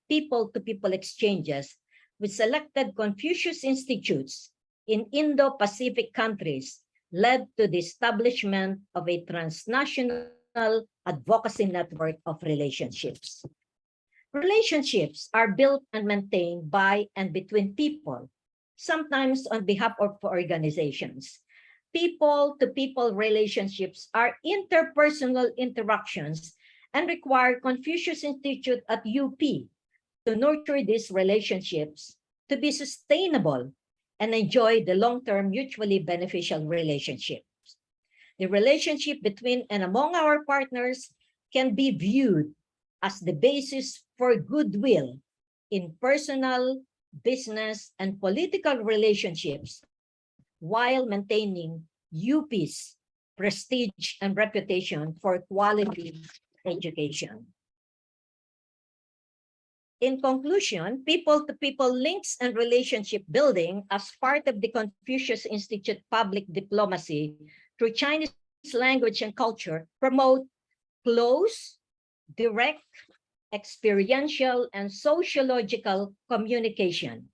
people-to-people exchanges with selected Confucius Institutes in Indo-Pacific countries led to the establishment of a transnational advocacy network of relationships. Relationships are built and maintained by and between people, sometimes on behalf of organizations. People-to-people relationships are interpersonal interactions and require Confucius Institute at UP to nurture these relationships to be sustainable and enjoy the long-term mutually beneficial relationships. The relationship between and among our partners can be viewed as the basis for goodwill in personal, business, and political relationships while maintaining UP's prestige and reputation for quality education. In conclusion, people-to-people links and relationship building as part of the Confucius Institute public diplomacy through Chinese language and culture promote close, direct, experiential, and sociological communication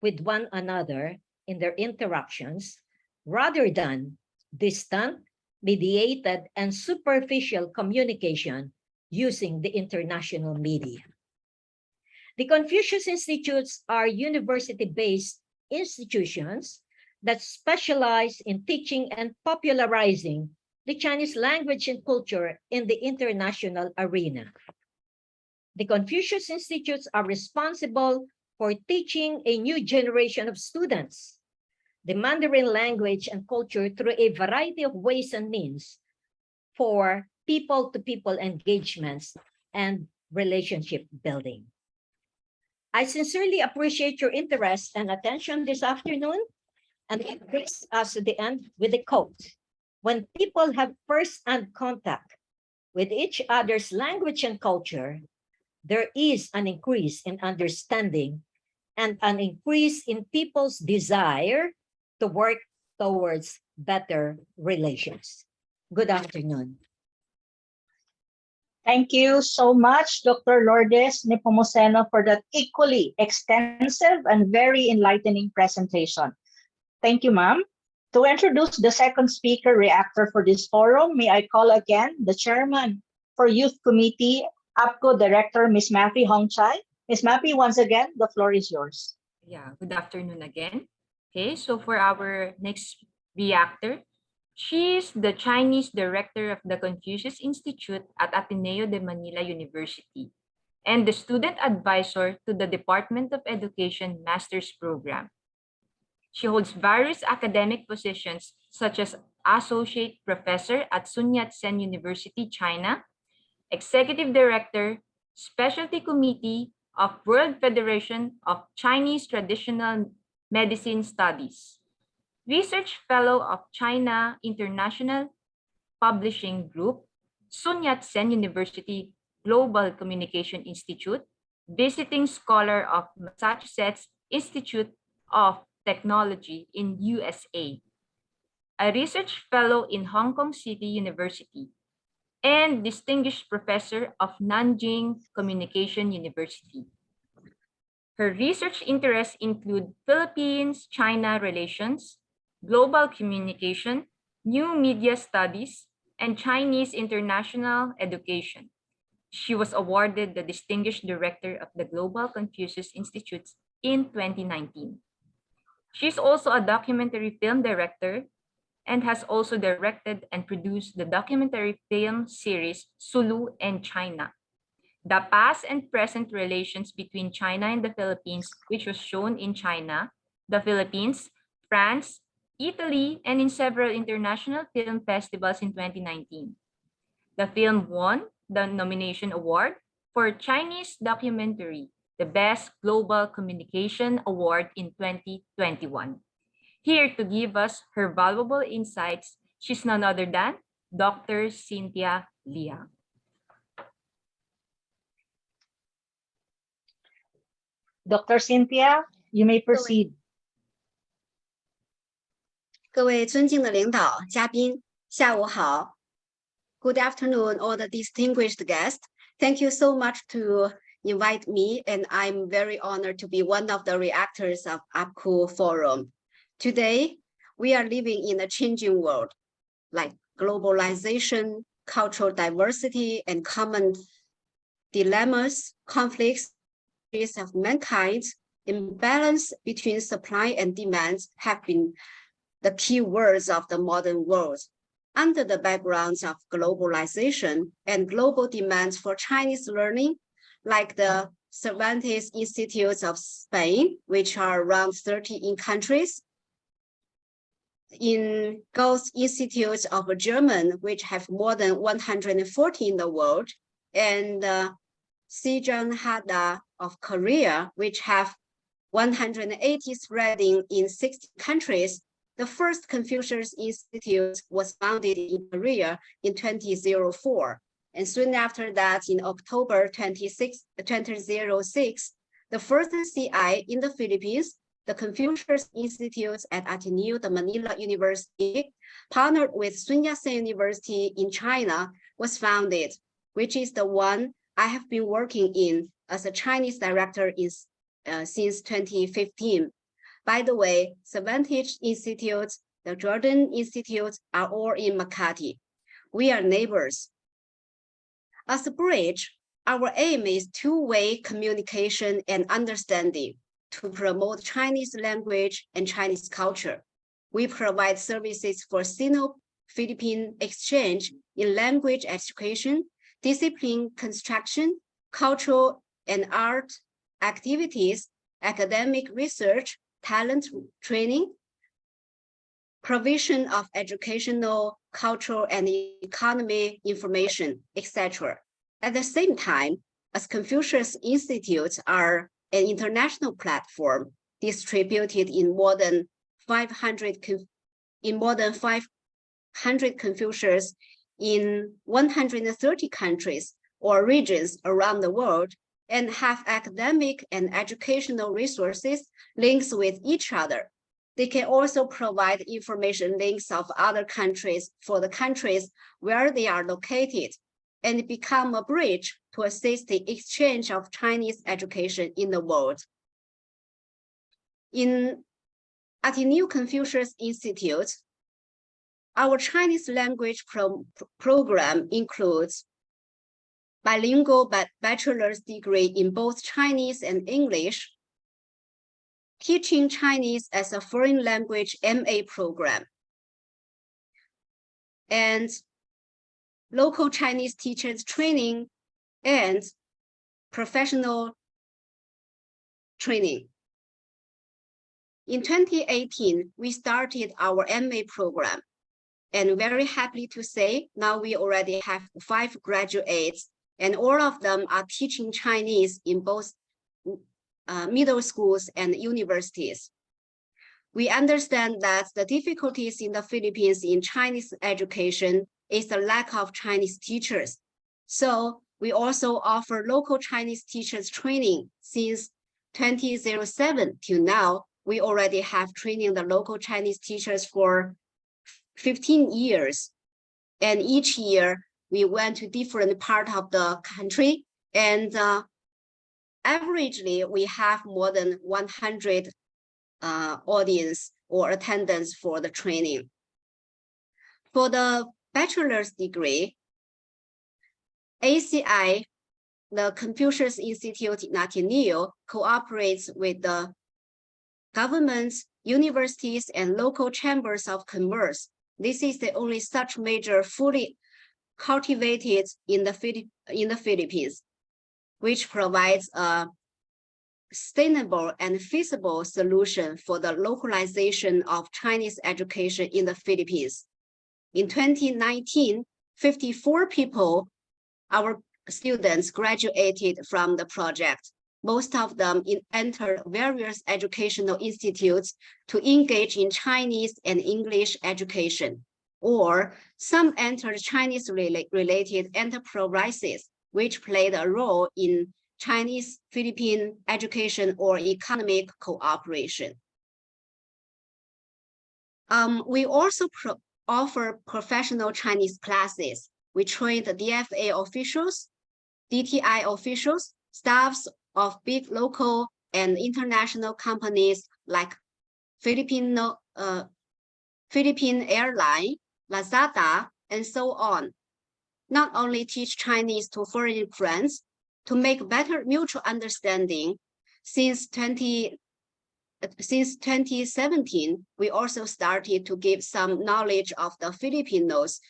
with one another in their interactions rather than distant, mediated, and superficial communication using the international media. The Confucius Institutes are university-based institutions that specialize in teaching and popularizing the Chinese language and culture in the international arena. The Confucius Institutes are responsible for teaching a new generation of students the Mandarin language and culture through a variety of ways and means for people-to-people engagements and relationship building. I sincerely appreciate your interest and attention this afternoon, and it brings us to the end with a quote. When people have first-hand contact with each other's language and culture, there is an increase in understanding and an increase in people's desire to work towards better relations. Good afternoon. Thank you so much, Dr. Lourdes Nepomuceno, for that equally extensive and very enlightening presentation. Thank you, ma'am. To introduce the second speaker reactor for this forum, may I call again the chairman for Youth Committee, Apcu Director, Ms. Mappy Hongchai. Ms. Mappy, once again, the floor is yours. Yeah, good afternoon again. Okay, so for our next reactor, she is the Chinese director of the Confucius Institute at Ateneo de Manila University and the student advisor to the Department of Education Master's Program. She holds various academic positions such as Associate Professor at Sun Yat-sen University, China, Executive Director, Specialty Committee of World Federation of Chinese Traditional Medicine Studies, Research Fellow of China International Publishing Group, Sun Yat-sen University Global Communication Institute, Visiting Scholar of Massachusetts Institute of Technology in USA, a Research Fellow in Hong Kong City University, and Distinguished Professor of Nanjing Communication University. Her research interests include Philippines-China relations, global communication, new media studies, and Chinese international education. She was awarded the Distinguished Director of the Global Confucius Institutes in 2019. She's also a documentary film director and has also directed and produced the documentary film series Sulu and China, the past and present relations between China and the Philippines, which was shown in China, the Philippines, France, Italy, and in several international film festivals in 2019. The film won the nomination award for Chinese documentary, the Best Global Communication Award in 2021. Here to give us her valuable insights, she's none other than Dr. Cynthia Liang. Dr. Cynthia, you may proceed. 各位尊敬的领导、嘉宾，下午好。Good afternoon, all the distinguished guests. Thank you so much to invite me, and I'm very honored to be one of the reactors of Appcu Forum. Today, we are living in a changing world, like globalization, cultural diversity, and common dilemmas, conflicts of mankind, imbalance between supply and demand have been the key words of the modern world. Under the backgrounds of globalization and global demands for Chinese learning, like the Cervantes Institutes of Spain, which are around 30 in countries, in Goethe Institutes of German, which have more than 140 in the world, and Sejong Hada of Korea, which have 180 spreading in 60 countries. The first Confucius Institute was founded in Korea in 2004. And soon after that, in October 2006, the first CI in the Philippines, the Confucius Institute at Ateneo, the Manila University, partnered with Sun Yat-sen University in China, was founded, which is the one I have been working in as a Chinese director since 2015. By the way, Cervantes Institute, the Jordan Institute are all in Makati. We are neighbors. As a bridge, our aim is two-way communication and understanding to promote Chinese language and Chinese culture. We provide services for Sino-Philippine exchange in language education, discipline construction, cultural and art activities, academic research, talent training, provision of educational, cultural, and economy information, etc. At the same time, as Confucius Institutes are an international platform distributed in more than 500 Confucius in 130 countries or regions around the world, and have academic and educational resources links with each other. They can also provide information links of other countries for the countries where they are located, and become a bridge to assist the exchange of Chinese education in the world. In Ateneo Confucius Institute, our Chinese language program includes bilingual bachelor's degree in both Chinese and English, teaching Chinese as a foreign language MA program, and local Chinese teachers training and professional training. In 2018, we started our MA program, and very happy to say now we already have 5 graduates, and all of them are teaching Chinese in both middle schools and universities. We understand that the difficulties in the Philippines in Chinese education is the lack of Chinese teachers. So we also offer local Chinese teachers training. Since 2007 till now, we already have training the local Chinese teachers for 15 years. And each year we went to different part of the country, and averagely we have more than 100 audience or attendance for the training. For the bachelor's degree, ACI, the Confucius Institute in Ateneo, cooperates with the governments, universities, and local chambers of commerce. This is the only such major fully cultivated in the Philippines, which provides a sustainable and feasible solution for the localization of Chinese education in the Philippines. In 2019, 54 people, our students, graduated from the project. Most of them entered various educational institutes to engage in Chinese and English education, or some entered Chinese-related enterprises, which played a role in Chinese-Philippine education or economic cooperation. We also offer professional Chinese classes. We train the DFA officials, DTI officials, staffs of big local and international companies like Philippine Airline, Lazada, and so on. Not only teach Chinese to foreign friends to make better mutual understanding. Since 2017, we also started to give some knowledge of the Philippines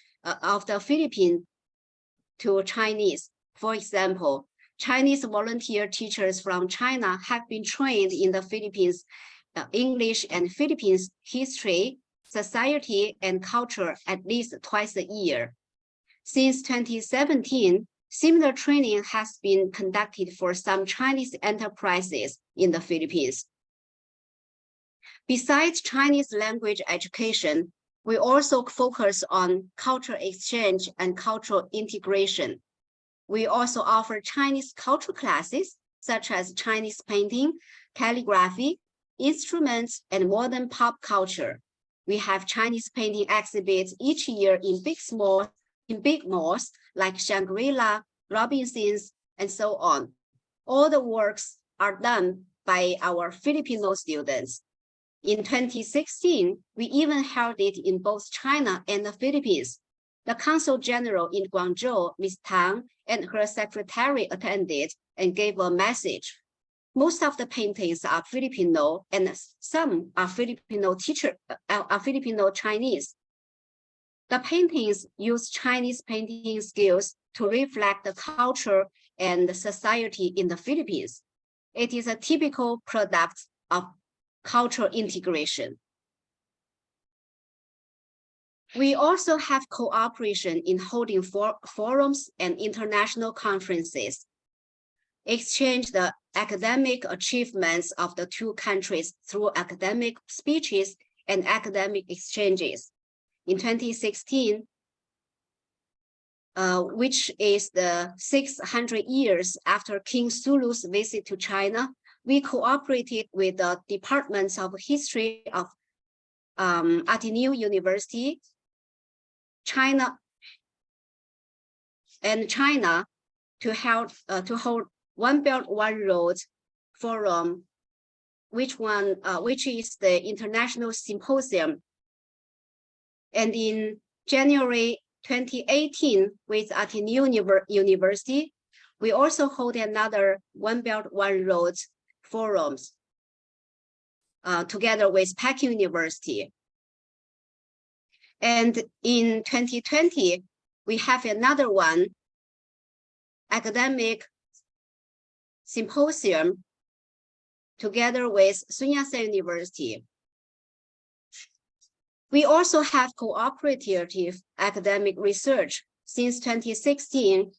to Chinese. For example, Chinese volunteer teachers from China have been trained in the Philippines, English and Philippines history, society, and culture at least twice a year. Since 2017, similar training has been conducted for some Chinese enterprises in the Philippines. Besides Chinese language education, we also focus on cultural exchange and cultural integration. We also offer Chinese cultural classes, such as Chinese painting, calligraphy, instruments, and modern pop culture. We have Chinese painting exhibits each year in big malls like Shangri-La, Robinson's, and so on. All the works are done by our Filipino students. In 2016, we even held it in both China and the Philippines. The Consul General in Guangzhou, Ms. Tang, and her secretary attended and gave a message. Most of the paintings are Filipino, and some are Filipino Chinese. The paintings use Chinese painting skills to reflect the culture and the society in the Philippines. It is a typical product of cultural integration. We also have cooperation in holding forums and international conferences, exchange the academic achievements of the two countries through academic speeches and academic exchanges. In 2016, which is the 600 years after King Sulu's visit to China, we cooperated with the departments of history of Ateneo University, China to hold One Belt, One Road Forum, which is the international symposium. And in January 2018, with Ateneo University, we also hold another One Belt, One Road forums together with Apcu University. And in 2020, we have another one, academic symposium together with Sun Yat-sen University. We also have cooperative academic research since 2016.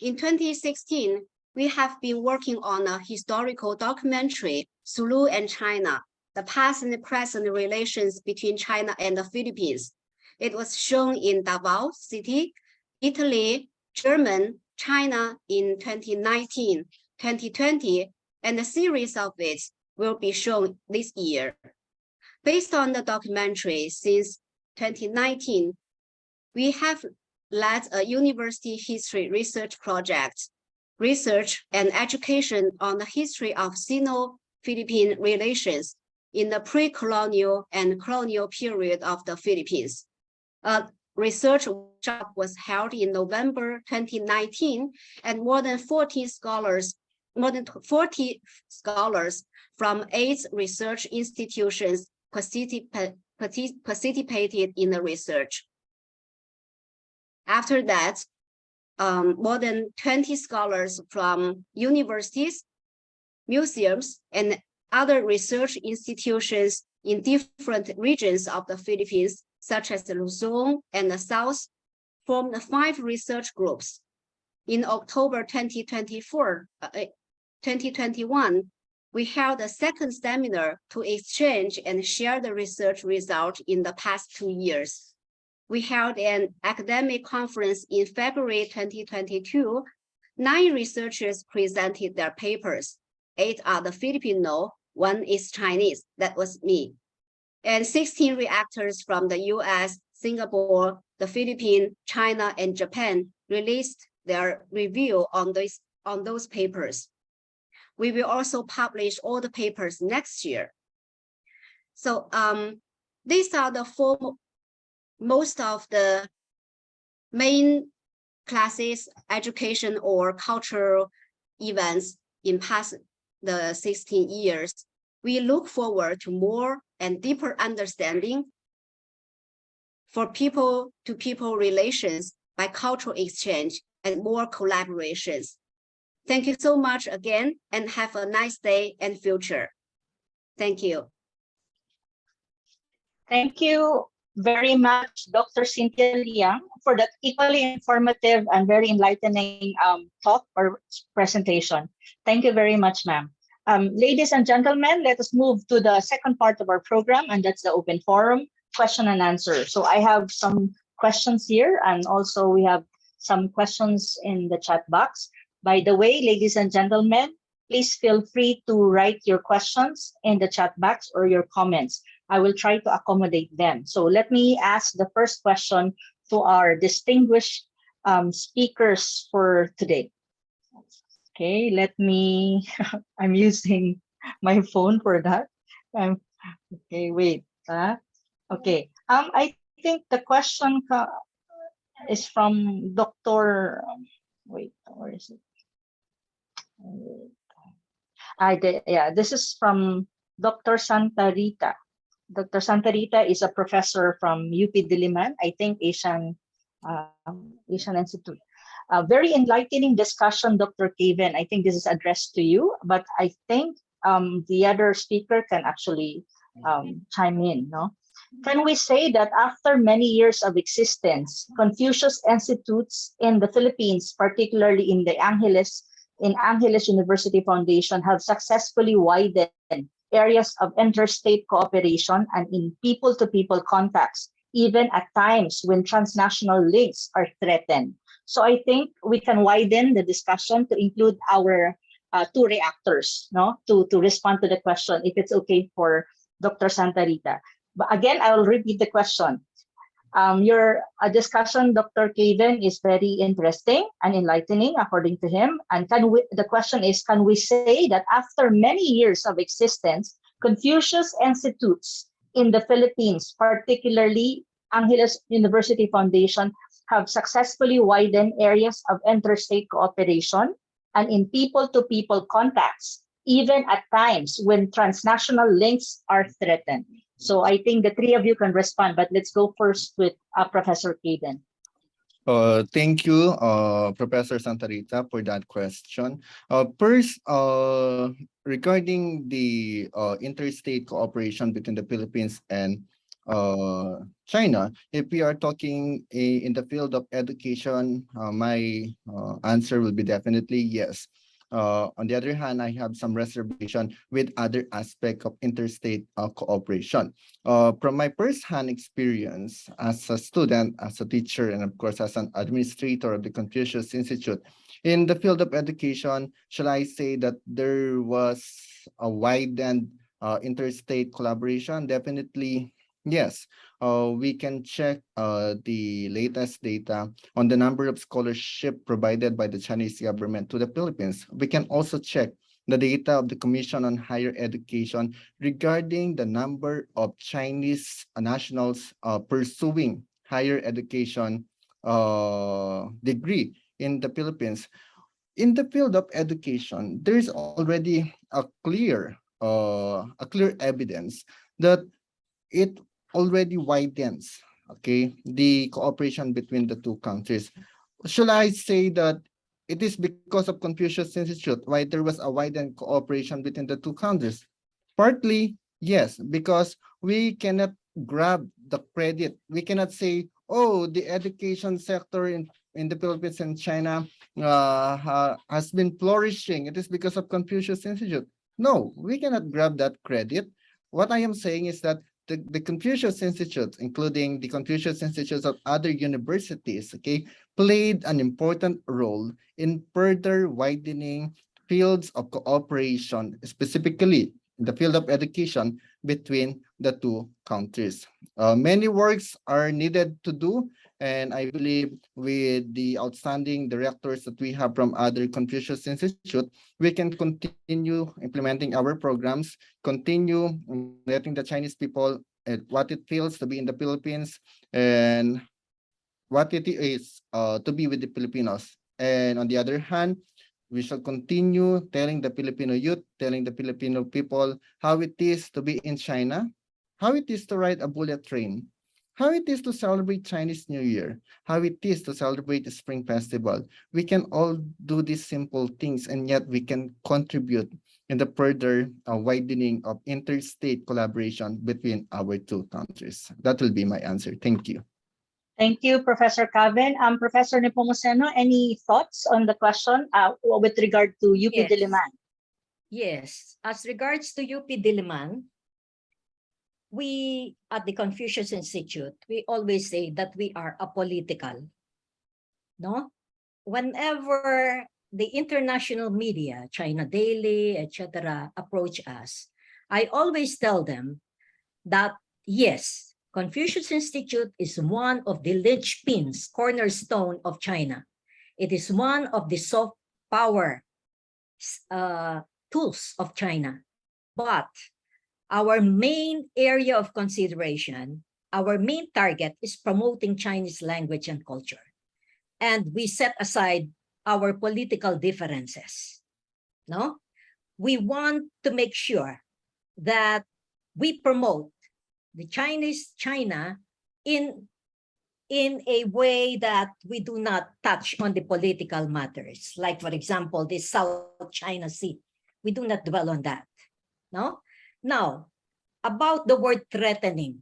In 2016, we have been working on a historical documentary, Sulu and China, the past and present relations between China and the Philippines. It was shown in Davao City, Italy, Germany, China in 2019, 2020, and a series of it will be shown this year. Based on the documentary since 2019, we have led a university history research project, research and education on the history of Sino-Philippine relations in the pre-colonial and colonial period of the Philippines. A research workshop was held in November 2019, and more than 40 scholars from 8 research institutions participated in the research. After that, more than 20 scholars from universities, museums, and other research institutions in different regions of the Philippines, such as Luzon and the South, formed 5 research groups. In October 2021, we held a second seminar to exchange and share the research result in the past 2 years. We held an academic conference in February 2022. 9 researchers presented their papers. 8 are the Filipino, 1 is Chinese, that was me. And 16 reactors from the US, Singapore, the Philippines, China, and Japan released their review on those papers. We will also publish all the papers next year. So these are the most of the main classes, education, or cultural events in past the 16 years. We look forward to more and deeper understanding for people-to-people relations by cultural exchange and more collaborations. Thank you so much again, and have a nice day and future. Thank you. Thank you very much, Dr. Cynthia Liang, for that equally informative and very enlightening talk or presentation. Thank you very much, ma'am. Ladies and gentlemen, let us move to the second part of our program, and that's the open forum, question and answer. So I have some questions here, and also we have some questions in the chat box. By the way, ladies and gentlemen, please feel free to write your questions in the chat box or your comments. I will try to accommodate them. So let me ask the first question to our distinguished speakers for today. Okay, let me, I'm using my phone for that. Okay, wait. Okay, I think the question is from Dr. Wait, where is it? Yeah, this is from Dr. Santa Rita. Dr. Santa Rita is a professor from UP Diliman, I think Asian Institute. Very enlightening discussion, Dr. Cavin. I think this is addressed to you, but I think the other speaker can actually chime in. No? Can we say that after many years of existence, Confucius Institutes in the Philippines, particularly in the Angeles University Foundation, have successfully widened areas of interstate cooperation and in people-to-people contacts, even at times when transnational links are threatened? So I think we can widen the discussion to include our two reactors, no, to respond to the question, if it's okay for Dr. Santa Rita. But again, I will repeat the question. Your discussion, Dr. Cavin, is very interesting and enlightening, according to him. And the question is, can we say that after many years of existence, Confucius Institutes in the Philippines, particularly Angeles University Foundation, have successfully widened areas of interstate cooperation and in people-to-people contacts, even at times when transnational links are threatened? So I think the three of you can respond, but let's go first with Professor Cavin. Thank you, Professor Santa Rita, for that question. First, regarding the interstate cooperation between the Philippines and China, if we are talking in the field of education, my answer will be definitely yes. On the other hand, I have some reservation with other aspect of interstate cooperation. From my first-hand experience as a student, as a teacher, and of course as an administrator of the Confucius Institute, in the field of education, shall I say that there was a widened interstate collaboration? Definitely yes. We can check the latest data on the number of scholarship provided by the Chinese government to the Philippines. We can also check the data of the Commission on Higher Education regarding the number of Chinese nationals pursuing higher education degree in the Philippines. In the field of education, there is already a clear evidence that it already widens, okay, the cooperation between the two countries. Shall I say that it is because of Confucius Institute why there was a widened cooperation between the two countries? Partly, yes, because we cannot grab the credit. We cannot say, oh, the education sector in the Philippines and China has been flourishing. It is because of Confucius Institute. No, we cannot grab that credit. What I am saying is that the Confucius Institute, including the Confucius Institutes of other universities, okay, played an important role in further widening fields of cooperation, specifically in the field of education between the two countries. Many works are needed to do, and I believe with the outstanding directors that we have from other Confucius Institute, we can continue implementing our programs, continue letting the Chinese people what it feels to be in the Philippines, and what it is to be with the Filipinos. And on the other hand, we shall continue telling the Filipino youth, telling the Filipino people how it is to be in China, how it is to ride a bullet train, how it is to celebrate Chinese New Year, how it is to celebrate the Spring Festival. We can all do these simple things, and yet we can contribute in the further widening of interstate collaboration between our two countries. That will be my answer. Thank you. Thank you, Professor Cavin. Professor Nepomuceno, any thoughts on the question with regard to UP Yes. Diliman? Yes, as regards to UP Diliman, we at the Confucius Institute, we always say that we are apolitical. No? Whenever the international media, China Daily, etc., approach us, I always tell them that yes, Confucius Institute is one of the linchpins, cornerstone of China. It is one of the soft power tools of China. But our main area of consideration, our main target is promoting Chinese language and culture. And we set aside our political differences. No? We want to make sure that we promote the Chinese China in a way that we do not touch on the political matters. Like, for example, the South China Sea. We do not dwell on that. No? Now, about the word threatening.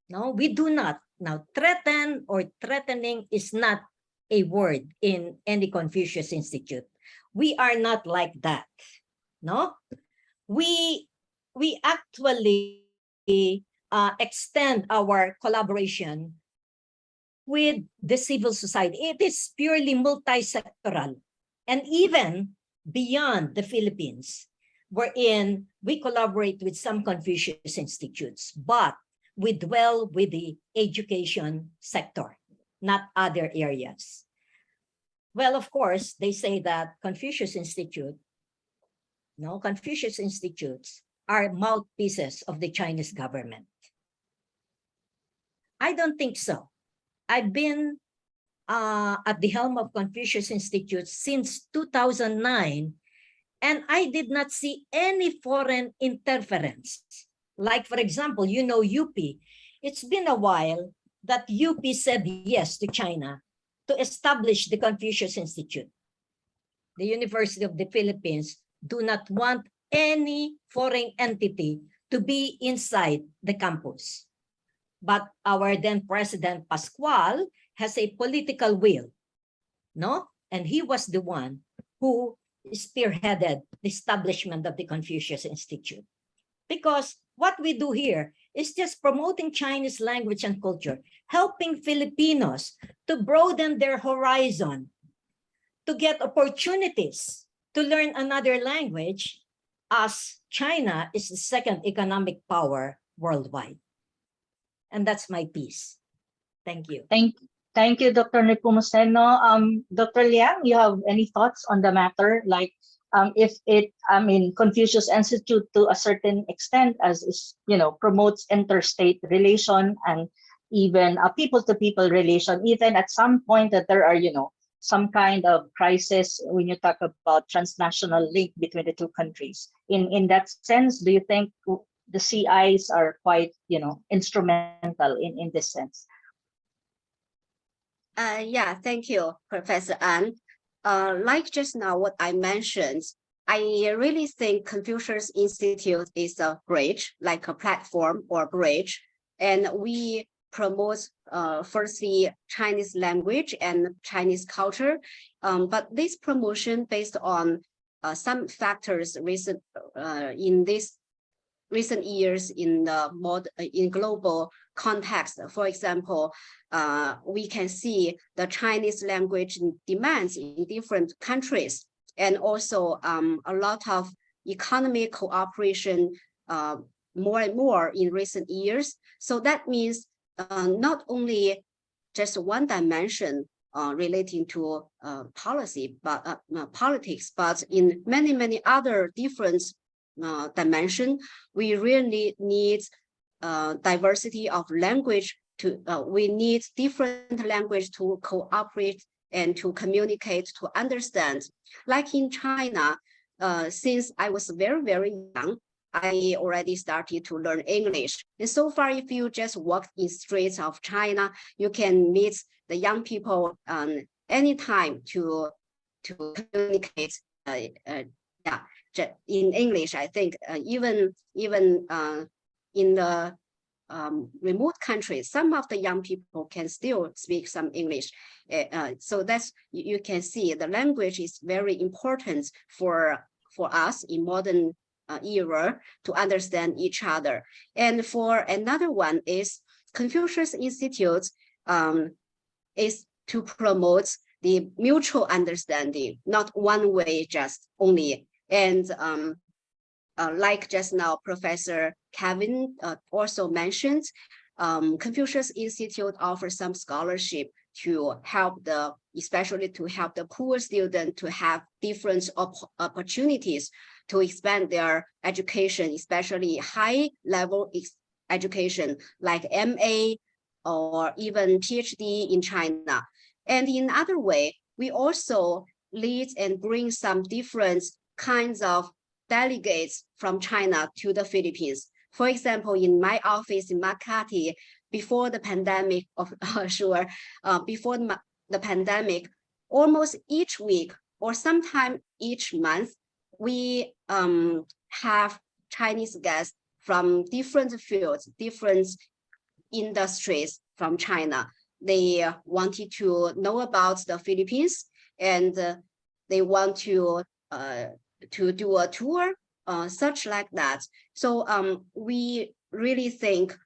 No, we do not. Now, threaten or threatening is not a word in any Confucius Institute. We are not like that. No? We actually extend our collaboration with the civil society. It is purely multi-sectoral. And even beyond the Philippines, wherein we collaborate with some Confucius institutes, but we dwell with the education sector, not other areas. Well, of course, they say that Confucius Institutes are mouthpieces of the Chinese government. I don't think so. I've been at the helm of Confucius Institute since 2009, and I did not see any foreign interference. Like, for example, you know, UP. It's been a while that UP said yes to China to establish the Confucius Institute. The University of the Philippines do not want any foreign entity to be inside the campus. But our then President Pascual has a political will, no? And he was the one who spearheaded the establishment of the Confucius Institute. Because what we do here is just promoting Chinese language and culture, helping Filipinos to broaden their horizon, to get opportunities to learn another language, as China is the second economic power worldwide. And that's my piece. Thank you. Thank you, Dr. Nepomuceno. Dr. Liang, you have any thoughts on the matter? Like, if it, Confucius Institute to a certain extent, as is, promotes interstate relation and even a people-to-people relation, even at some point that there are, some kind of crisis when you talk about transnational link between the two countries. In that sense, do you think the CIs are quite, instrumental in this sense? Yeah, thank you, Professor An. Like just now, what I mentioned, I really think Confucius Institute is a bridge, like a platform or bridge, and we promote firstly Chinese language and Chinese culture, but this promotion based on some factors in this recent years in global context. For example, we can see the Chinese language demands in different countries, and also a lot of economic cooperation more and more in recent years. So that means not only just one dimension relating to policy, but politics, but in many other different dimension, we really need diversity of language we need different language to cooperate and to communicate, to understand. Like in China, since I was very, very young, I already started to learn English. And so far, if you just walk in streets of China, you can meet the young people anytime to communicate. In English, I think even in the remote countries, some of the young people can still speak some English. So that's, you can see the language is very important for us in modern era to understand each other. And for another one is Confucius Institute is to promote the mutual understanding, not one way just only. And like just now, Professor Cavin also mentioned, Confucius Institute offers some scholarship to help especially to help the poor student to have different opportunities to expand their education, especially high level education like MA or even PhD in China. And in other way, we also lead and bring some different kinds of delegates from China to the Philippines. For example, in my office in Makati, before the pandemic, before the pandemic, almost each week or sometime each month, we have Chinese guests from different fields, different industries from China. They wanted to know about the Philippines, and they want to do a tour, such like that. So we really think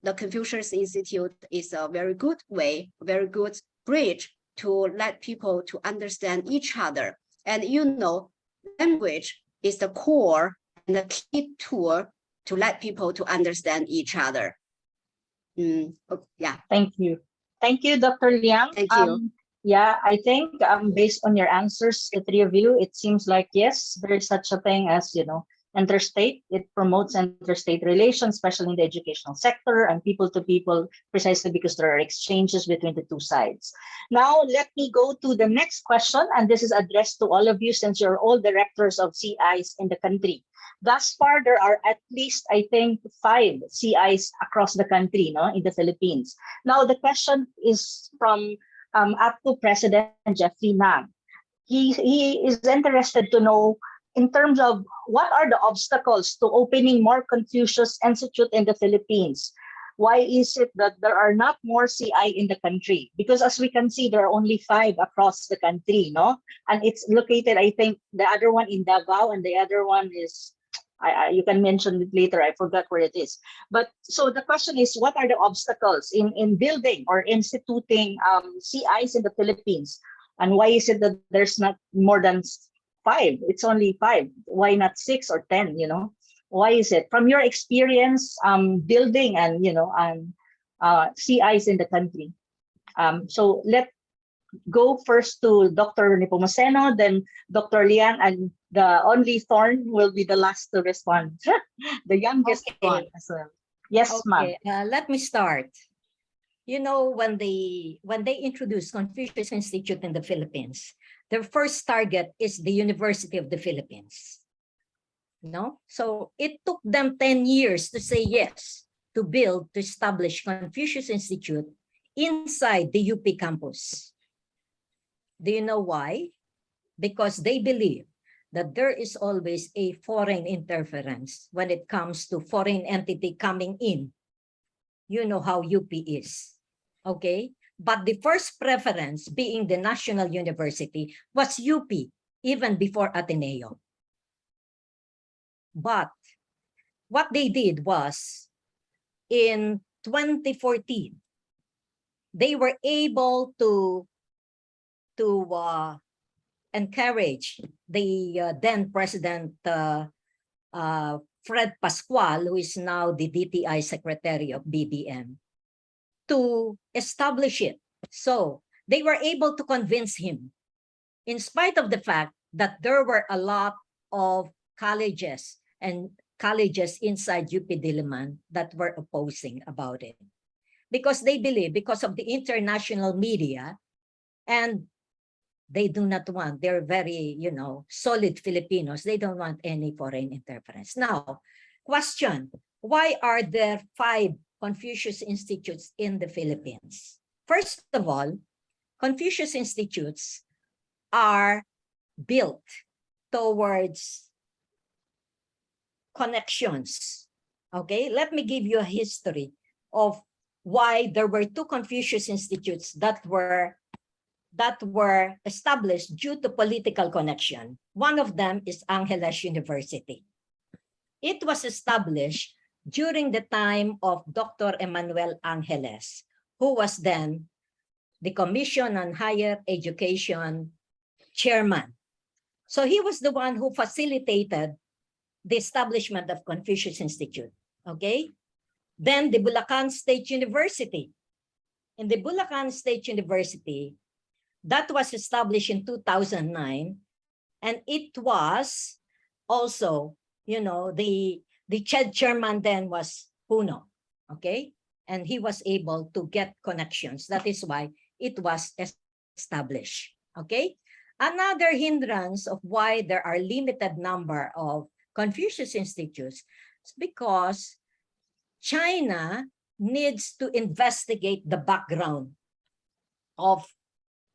the Confucius Institute is a very good way, very good bridge to let people to understand each other. And you know, language is the core and the key tool to let people to understand each other. Yeah. Thank you. Thank you, Dr. Liang. Thank you. Yeah, I think based on your answers, the three of you, it seems like, yes, there is such a thing as, interstate. It promotes interstate relations, especially in the educational sector and people to people, precisely because there are exchanges between the two sides. Now, let me go to the next question, and this is addressed to all of you since you're all directors of CIs in the country. Thus far, there are at least, I think, 5 CIs across the country, in the Philippines. Now, the question is from Apcu President Jeffrey Nang. He is interested to know, in terms of what are the obstacles to opening more Confucius Institute in the Philippines? Why is it that there are not more CI in the country? Because as we can see, there are only 5 across the country, and it's located, I think, the other one in Davao, and the other one is, you can mention it later, I forgot where it is. But so the question is, what are the obstacles in building or instituting CIs in the Philippines? And why is it that there's not more than 5? It's only 5. Why not 6 or 10, Why is it? From your experience building and, CIs in the country. So let's go first to Dr. Nepomuceno, then Dr. Liang, and the only Thorn will be the last to respond. The youngest one as well. Yes, ma'am. Let me start. When they introduced Confucius Institute in the Philippines, their first target is the University of the Philippines. So it took them 10 years to say yes, to establish Confucius Institute inside the UP campus. Do you know why? Because they believe that there is always a foreign interference when it comes to foreign entity coming in. You know how UP is, okay? But the first preference, being the national university, was UP, even before Ateneo. But what they did was, in 2014, they were able to encourage the then President Fred Pascual, who is now the DTI Secretary of BBM, to establish it. So they were able to convince him, in spite of the fact that there were a lot of colleges inside UP Diliman that were opposing about it. because they believe, because of the international media, and they do not want, they're very, solid Filipinos. They don't want any foreign interference. Now, question, why are there 5 Confucius Institutes in the Philippines? First of all, Confucius Institutes are built towards connections. Okay, let me give you a history of why there were 2 Confucius Institutes that were established due to political connection. One of them is Angeles University. It was established during the time of Dr. Emmanuel Angeles, who was then the Commission on Higher Education chairman. So he was the one who facilitated the establishment of Confucius Institute, okay? Then the Bulacan State University. In the Bulacan State University, that was established in 2009, and it was also, the chairman then was Puno, okay? And he was able to get connections. That is why it was established, okay? Another hindrance of why there are limited number of Confucius Institutes is because China needs to investigate the background of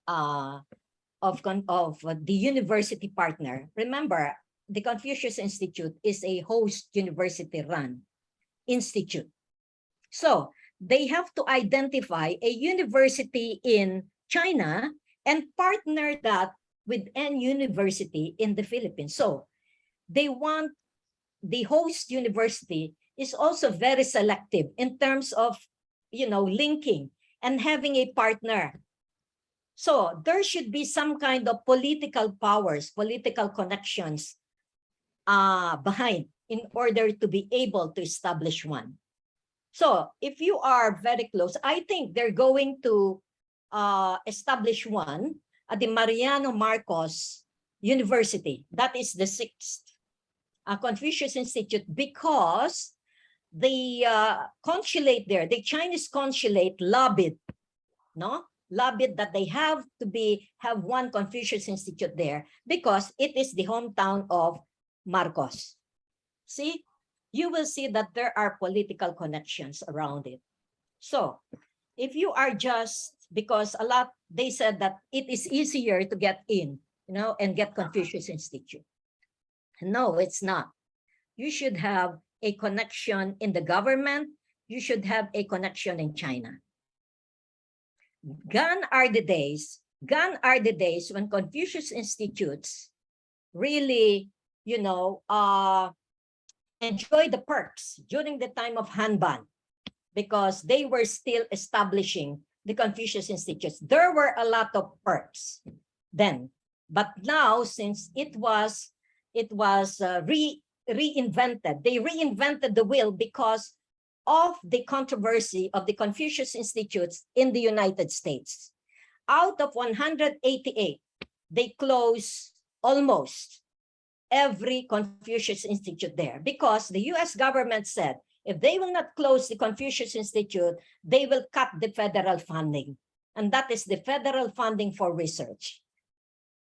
the university partner. Remember, the Confucius Institute is a host university-run institute. So they have to identify a university in China and partner that with an university in the Philippines. So they want the host university is also very selective in terms of, linking and having a partner. So there should be some kind of political powers, political connections behind in order to be able to establish one. So if you are very close, I think they're going to establish one at the Mariano Marcos University. That is the 6th Confucius Institute, because the consulate there, the Chinese consulate lobbied that they have one Confucius Institute there because it is the hometown of Marcos. See, you will see that there are political connections around it. So if you are because they said that it is easier to get in, and get Confucius Institute. No, it's not. You should have a connection in the government. You should have a connection in China. Gone are the days when Confucius Institutes really, enjoy the perks during the time of Hanban, because they were still establishing the Confucius Institutes. There were a lot of perks then, but now since it was reinvented, they reinvented the wheel because of the controversy of the Confucius Institutes in the United States. Out of 188, they closed almost every Confucius Institute there because the US government said if they will not close the Confucius Institute, they will cut the federal funding. And that is the federal funding for research.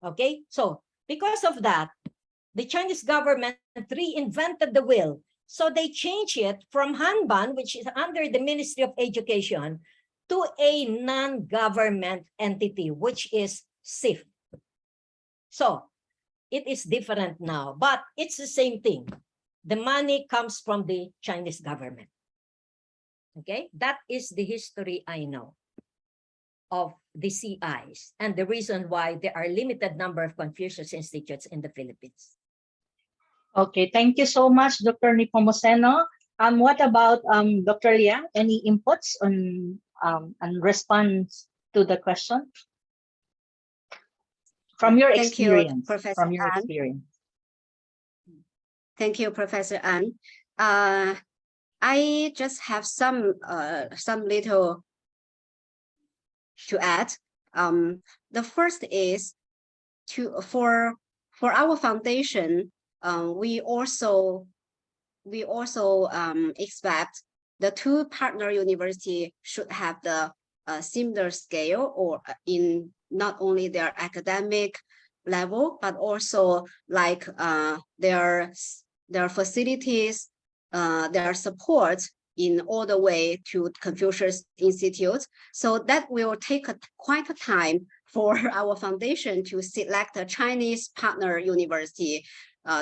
Okay, so because of that, the Chinese government reinvented the wheel. So they changed it from Hanban, which is under the Ministry of Education, to a non-government entity, which is SIF. So it is different now, but it's the same thing. The money comes from the Chinese government. Okay, that is the history I know of the CIs and the reason why there are limited number of Confucius Institutes in the Philippines. Okay, thank you so much, Dr. Nepomuceno. What about Dr. Liang? Any inputs on response to the question? From your Thank you, experience. Professor From your Ann. experience. Thank you, Professor Ann. I just have some little to add. The first is for our foundation, we also expect the two partner university should have the similar scale or in not only their academic level, but also like their facilities, their support in all the way to Confucius Institute. So that will take quite a time for our foundation to select a Chinese partner university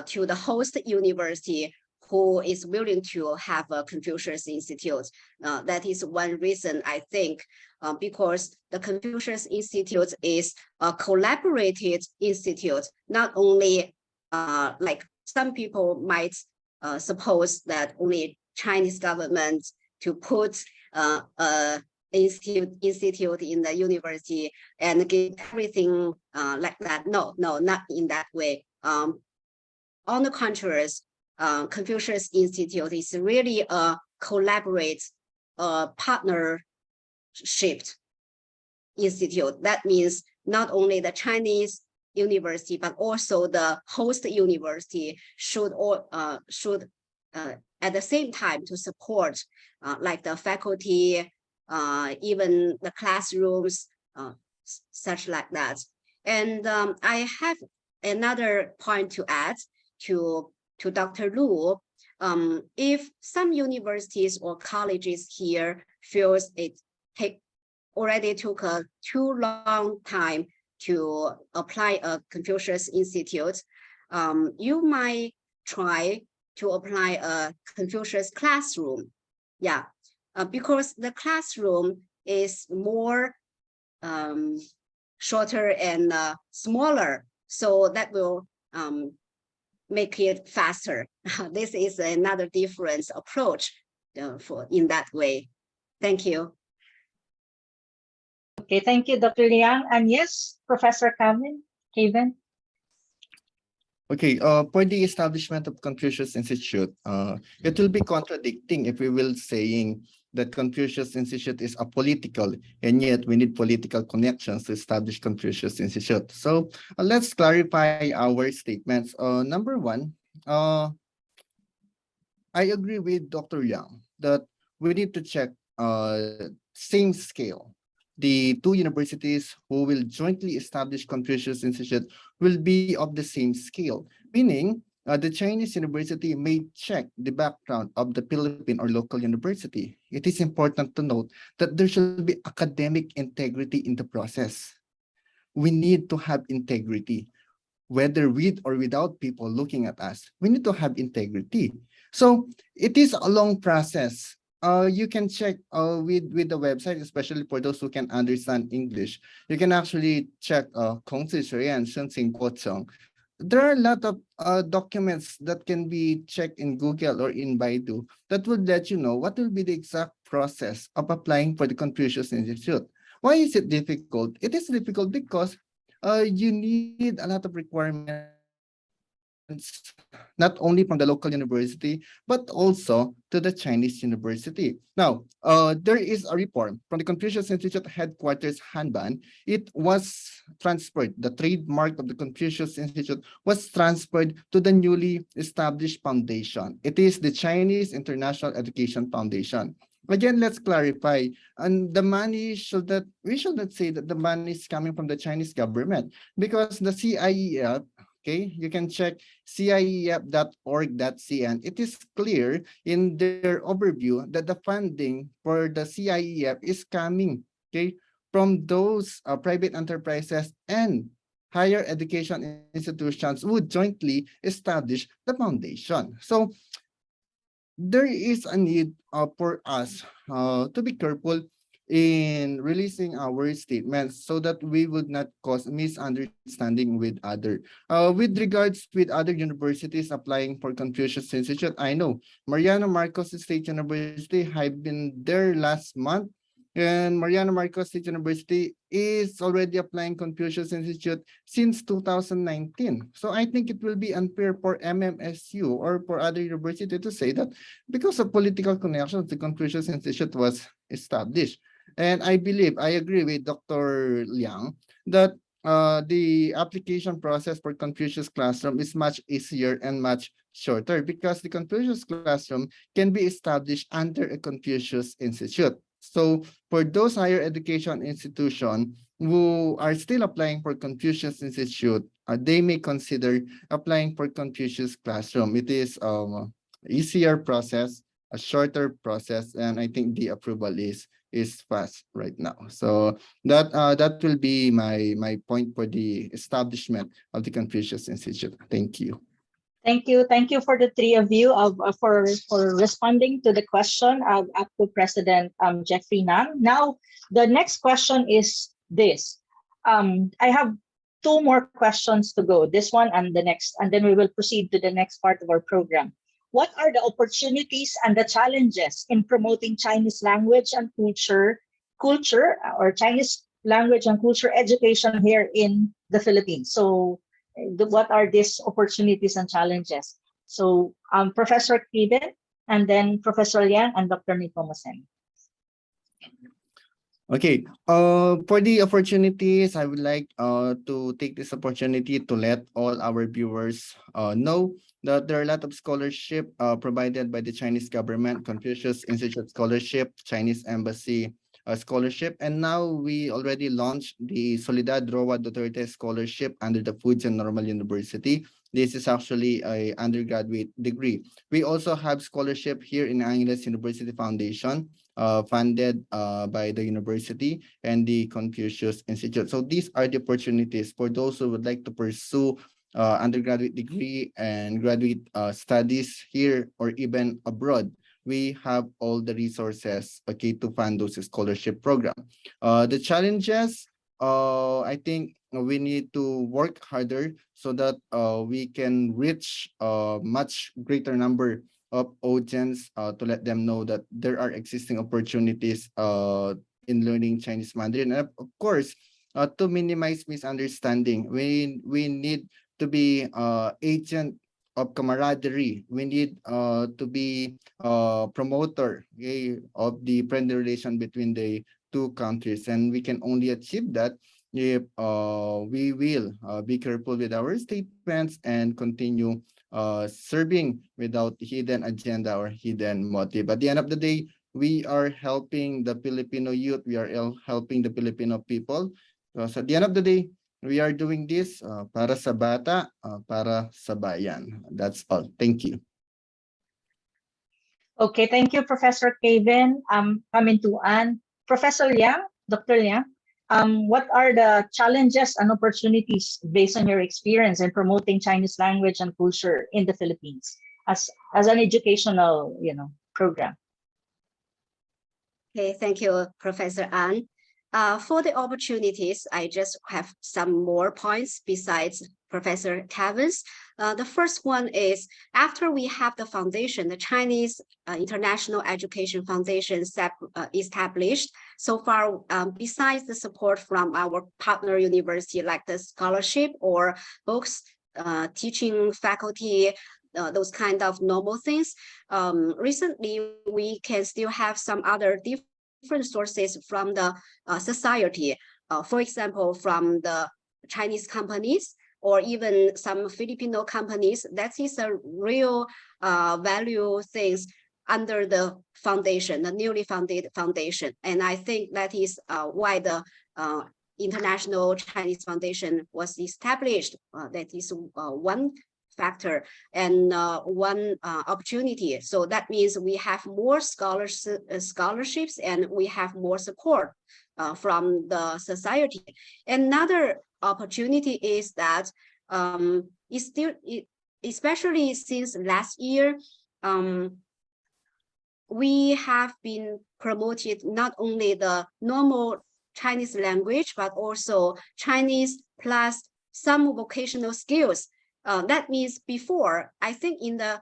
to the host university who is willing to have a Confucius Institute. That is one reason, I think, because the Confucius Institute is a collaborated institute, not only like some people might suppose that only Chinese government to put institute in the university and give everything like that. No, not in that way. On the contrary, Confucius Institute is really a collaborate, partnership institute. That means not only the Chinese university, but also the host university should at the same time to support like the faculty, even the classrooms, such like that. And I have another point to add to Dr. Lu. If some universities or colleges here feels it already took a too long time to apply a Confucius Institute, you might try to apply a Confucius classroom. Yeah, because the classroom is more shorter and smaller, so that will make it faster. This is another different approach for in that way. Thank you. Okay, thank you, Dr. Liang. And yes, Professor Cavin. Okay, for the establishment of Confucius Institute, it will be contradicting if we will saying that Confucius Institute is apolitical, and yet we need political connections to establish Confucius Institute. So let's clarify our statements. Number one, I agree with Dr. Yang that we need to check same scale. The two universities who will jointly establish Confucius Institute will be of the same scale, meaning the Chinese university may check the background of the Philippine or local university. It is important to note that there should be academic integrity in the process. We need to have integrity, whether with or without people looking at us. We need to have integrity. So it is a long process. You can check with the website, especially for those who can understand English. You can actually check there are a lot of documents that can be checked in Google or in Baidu that would let you know what will be the exact process of applying for the Confucius Institute. Why is it difficult? It is difficult because you need a lot of requirements, not only from the local university, but also to the Chinese university. Now, there is a report from the Confucius Institute headquarters, Hanban. It was transferred, the trademark of the Confucius Institute was transferred to the newly established foundation. It is the Chinese International Education Foundation. Again, let's clarify, and the money we should not say that the money is coming from the Chinese government, because the CIEF, okay, you can check cief.org.cn. It is clear in their overview that the funding for the CIEF is coming, okay, from those private enterprises and higher education institutions who jointly establish the foundation. So there is a need for us to be careful in releasing our statements so that we would not cause misunderstanding with with regards with other universities applying for Confucius Institute. I know Mariano Marcos State University, I've been there last month, and Mariano Marcos State University is already applying Confucius Institute since 2019. So I think it will be unfair for MMSU or for other university to say that because of political connections, the Confucius Institute was established. And I agree with Dr. Liang that the application process for Confucius Classroom is much easier and much shorter because the Confucius Classroom can be established under a Confucius Institute. So for those higher education institutions who are still applying for Confucius Institute, they may consider applying for Confucius Classroom. It is easier process, a shorter process, and I think the approval is fast right now. So that will be my point for the establishment of the Confucius Institute. Thank you. Thank you. Thank you for the three of you for responding to the question of Apcu President Jeffrey Nam. Now, the next question is this. I have two more questions to go, this one and the next, and then we will proceed to the next part of our program. What are the opportunities and the challenges in promoting Chinese language and culture or Chinese language and culture education here in the Philippines? So what are these opportunities and challenges? So Professor Cavin, and then Professor Liang and Dr. Nepomuceno. Okay, for the opportunities, I would like to take this opportunity to let all our viewers know that there are a lot of scholarship provided by the Chinese government, Confucius Institute Scholarship, Chinese Embassy Scholarship, and now we already launched the Solidad Roa Duterte Scholarship under the Foods and Normal University. This is actually an undergraduate degree. We also have scholarship here in Angeles University Foundation, funded by the university and the Confucius Institute. So these are the opportunities for those who would like to pursue undergraduate degree and graduate studies here or even abroad. We have all the resources, okay, to fund those scholarship program. The challenges, I think we need to work harder so that we can reach a much greater number of audience to let them know that there are existing opportunities in learning Chinese Mandarin. And of course, to minimize misunderstanding, we need to be agent of camaraderie. We need to be promoter, okay, of the friendly relation between the two countries, and we can only achieve that if we will be careful with our statements and continue serving without hidden agenda or hidden motive. At the end of the day, we are helping the Filipino youth. We are helping the Filipino people. So at the end of the day, we are doing this para sa bata, para sa bayan. That's all. Thank you. Okay, thank you, Professor Cavin. Pamintuan. Professor Liang, Dr. Liang, what are the challenges and opportunities based on your experience in promoting Chinese language and culture in the Philippines as an educational, program? Okay, thank you, Professor An. For the opportunities, I just have some more points besides Professor Cavin's. The first one is after we have the foundation, the Chinese International Education Foundation established. So far, besides the support from our partner university like the scholarship or books, teaching faculty, those kind of normal things, recently we can still have some other different sources from the society. For example, from the Chinese companies or even some Filipino companies. That is a real value things under the foundation, the newly founded foundation. And I think that is why the International Chinese Foundation was established. That is one factor and one opportunity. So that means we have more scholarships and we have more support from the society. Another opportunity is that especially since last year, we have been promoted not only the normal Chinese language, but also Chinese plus some vocational skills. That means before, I think in the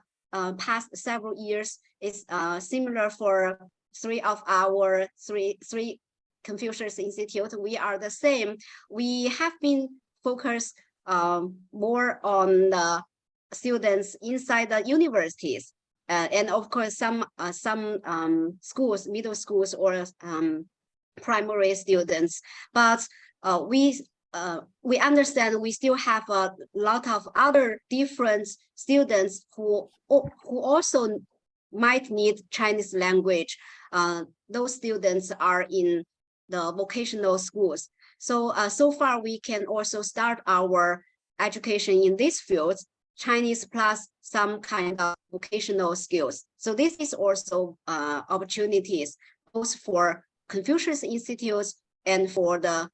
past several years, it's similar for three Confucius Institute. We are the same. We have been focused more on the students inside the universities. And of course, some schools, middle schools or primary students. But we we understand we still have a lot of other different students who also might need Chinese language. Those students are in the vocational schools. So, so far we can also start our education in these fields, Chinese plus some kind of vocational skills. So this is also opportunities both for Confucius institutes and for the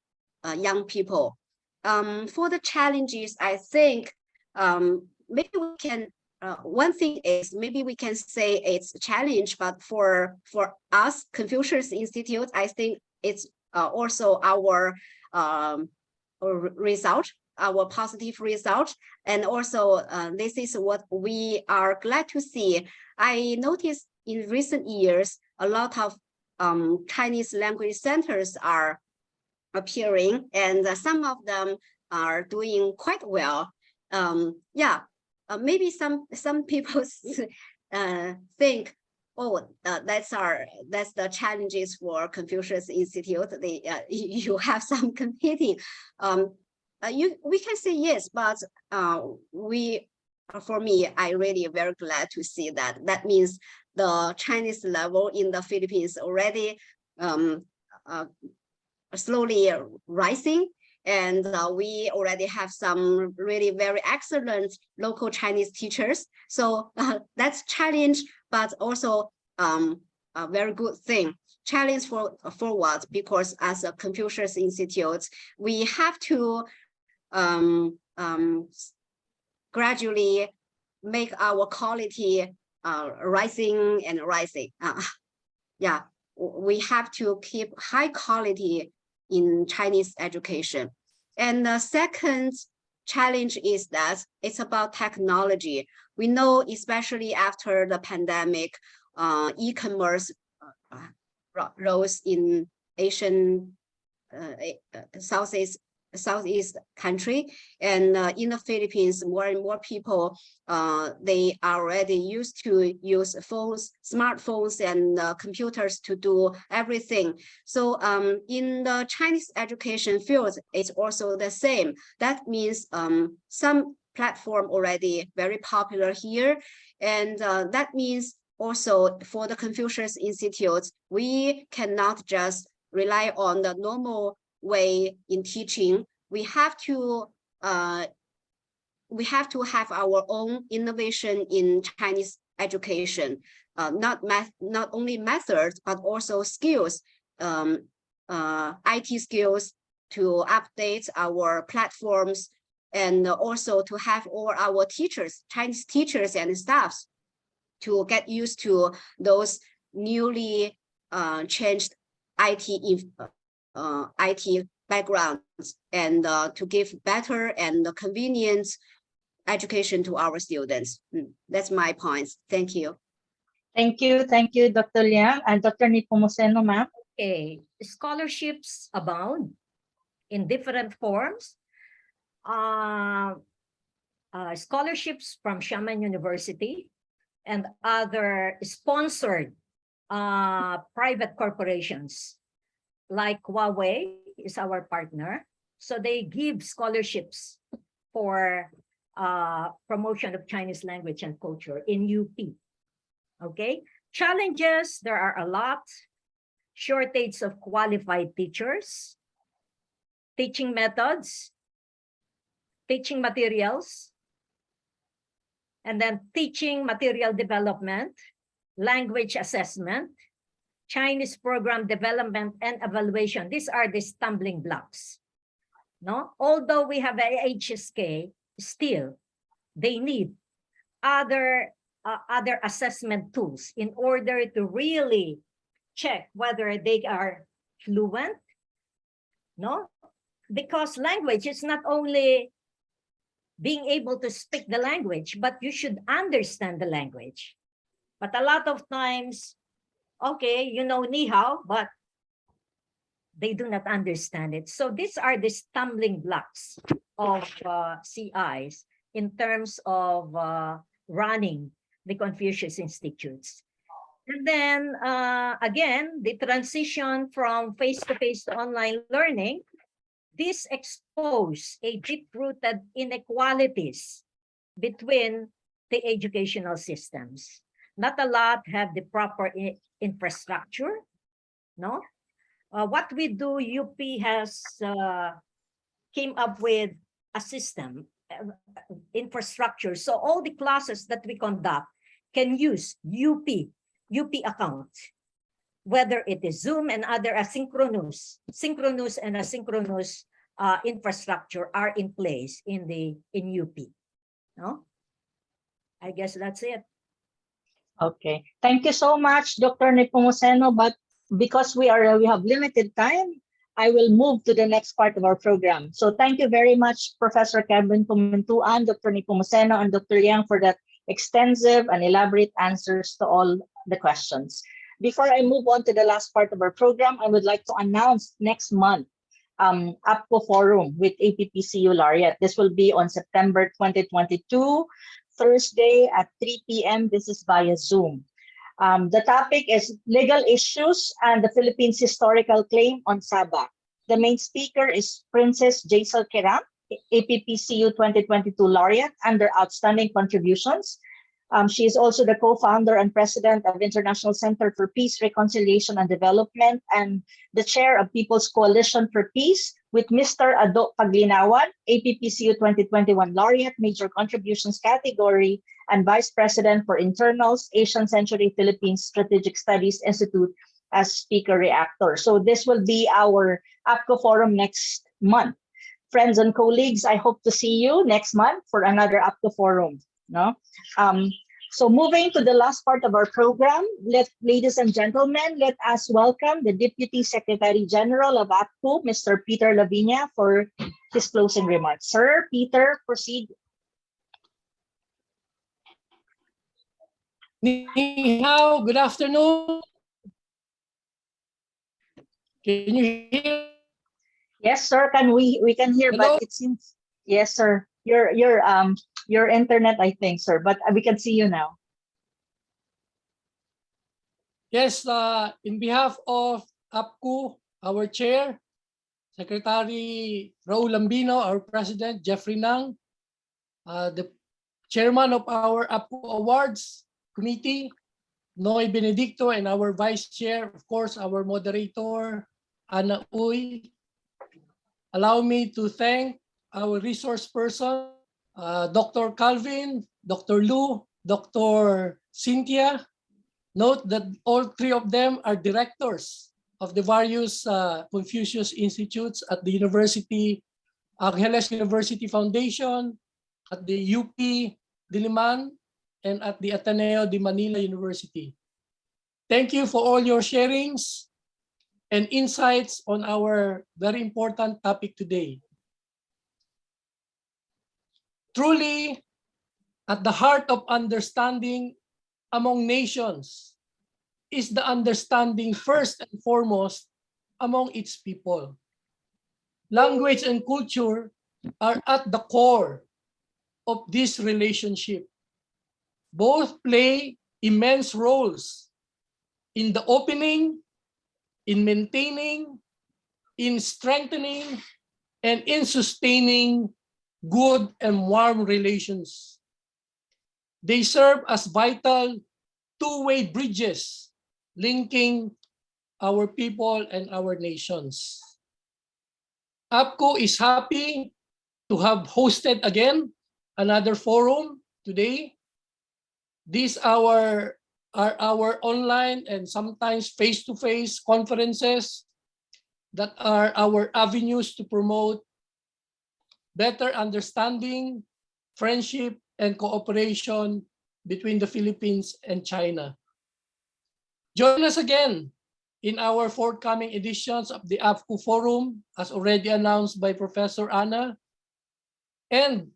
young people. For the challenges, I think maybe we can, one thing is maybe we can say it's a challenge, but for us, Confucius Institute, I think it's also our result, our positive result. And also this is what we are glad to see. I noticed in recent years, a lot of Chinese language centers are appearing, and some of them are doing quite well. Maybe some people think, oh, that's the challenges for Confucius Institute. They you have some competing. We can say yes, but for me, I really very glad to see that. That means the Chinese level in the Philippines already slowly rising, and we already have some really very excellent local Chinese teachers. So that's challenge, but also a very good thing. Challenge for what? Because as a Confucius Institute, we have to gradually make our quality rising and rising. We have to keep high quality in Chinese education. And the second challenge is that it's about technology. We know, especially after the pandemic, e-commerce rose in Asian, Southeast country, and in the Philippines, more and more people they are already used to use phones, smartphones, and computers to do everything. So in the Chinese education field, it's also the same. That means some platform already very popular here, and that means also for the Confucius Institute, we cannot just rely on the normal way in teaching. We have to have our own innovation in Chinese education, not only methods but also skills, IT skills to update our platforms, and also to have all our teachers, Chinese teachers and staffs, to get used to those newly changed IT backgrounds, and to give better and convenient education to our students. That's my points. Thank you. Thank you, Dr. Liang and Dr. Nepomuceno, ma'am. Okay, scholarships abound in different forms. Scholarships from Xiamen University and other sponsored private corporations like Huawei is our partner. So they give scholarships for promotion of Chinese language and culture in UP. Okay, challenges, there are a lot. Shortage of qualified teachers, teaching methods, teaching materials, and then teaching material development, language assessment, Chinese program development and evaluation. These are the stumbling blocks. No, although we have a HSK, still they need other assessment tools in order to really check whether they are fluent. No, because language is not only being able to speak the language, but you should understand the language. But a lot of times, okay, you know ni hao, but they do not understand it. So these are the stumbling blocks of CIs in terms of running the Confucius Institutes. And then again, the transition from face-to-face to online learning, this expose a deep-rooted inequalities between the educational systems. Not a lot have the proper infrastructure, no? What we do, UP has came up with a system, infrastructure. So all the classes that we conduct can use UP account, whether it is Zoom and other synchronous and asynchronous infrastructure are in place in UP. No? I guess that's it. Okay. Thank you so much, Dr. Nepomuceno. But because we have limited time, I will move to the next part of our program. So thank you very much, Professor Cavin, Pamintuan, Dr. Nepomuceno, and Dr. Liang for that extensive and elaborate answers to all the questions. Before I move on to the last part of our program, I would like to announce next month Apcu Forum with APPCU Laureate. This will be on September 2022, Thursday at 3 p.m. This is via Zoom. The topic is legal issues and the Philippines historical claim on Sabah. The main speaker is Princess Jaisal Kiram, APPCU 2022 Laureate, under outstanding contributions. She is also the co-founder and president of International Center for Peace, Reconciliation, and Development, and the chair of People's Coalition for Peace, with Mr. Ado Paglinawan, APPCU 2021 Laureate, Major Contributions category, and Vice President for Internals, Asian Century Philippines Strategic Studies Institute as speaker reactor. So this will be our Apcu Forum next month. Friends and colleagues, I hope to see you next month for another Apcu Forum. No? So moving to the last part of our program, ladies and gentlemen, let us welcome the Deputy Secretary General of Apcu, Mr. Peter Lavinia, for his closing remarks. Sir, Peter, proceed. Ni hao, good afternoon. Can you hear? Yes, sir. We can hear, Hello? but it seems yes, sir. Your internet, I think, sir, but we can see you now. Yes, in behalf of Apcu, our chair, Secretary Raul Lambino, our president, Jeffrey Nang, the chairman of our Apcu Awards committee, Noy Benedicto, and our vice chair, of course, our moderator, Ana Uy. Allow me to thank our resource person, Dr. Cavin, Dr. Lu, Dr. Cynthia. Note that all three of them are directors of the various Confucius Institutes at the University, Angeles University Foundation, at the UP Diliman, and at the Ateneo de Manila University. Thank you for all your sharings and insights on our very important topic today. Truly, at the heart of understanding among nations is the understanding first and foremost among its people. Language and culture are at the core of this relationship. Both play immense roles in the opening, in maintaining, in strengthening, and in sustaining good and warm relations. They serve as vital two-way bridges linking our people and our nations. Apcu is happy to have hosted again another forum today. These are our online and sometimes face-to-face conferences that are our avenues to promote better understanding, friendship, and cooperation between the Philippines and China. Join us again in our forthcoming editions of the Apcu Forum, as already announced by Professor Ana, and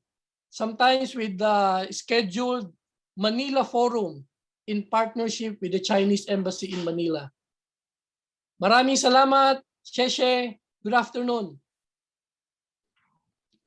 sometimes with the scheduled Manila Forum in partnership with the Chinese Embassy in Manila. Maraming salamat. Sheshe. Good afternoon.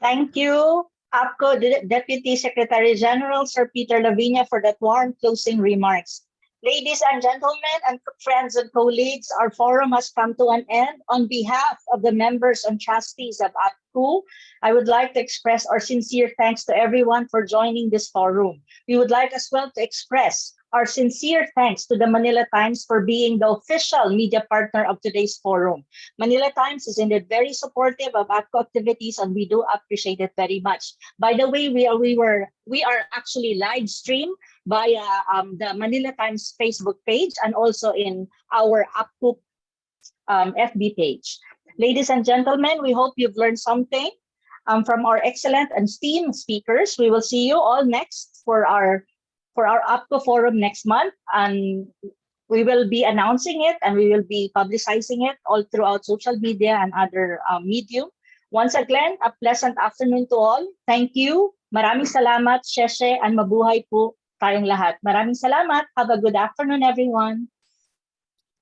Thank you, Apcu Deputy Secretary General, Sir Peter Lavinia, for that warm closing remarks. Ladies and gentlemen and friends and colleagues, our forum has come to an end. On behalf of the members and trustees of Appcu, I would like to express our sincere thanks to everyone for joining this forum. We would like as well to express our sincere thanks to the Manila Times for being the official media partner of today's forum. Manila Times is indeed very supportive of Appcu activities, and we do appreciate it very much. By the way, we are actually live stream via the Manila Times Facebook page and also in our Appcu FB page. Ladies and gentlemen, we hope you've learned something from our excellent and esteemed speakers. We will see you all next for our Appcu forum next month, and we will be announcing it and we will be publicizing it all throughout social media and other medium. Once again, a pleasant afternoon to all. Thank you. Maraming salamat, Sheshe, and mabuhay po tayong lahat. Maraming salamat. Have a good afternoon, everyone.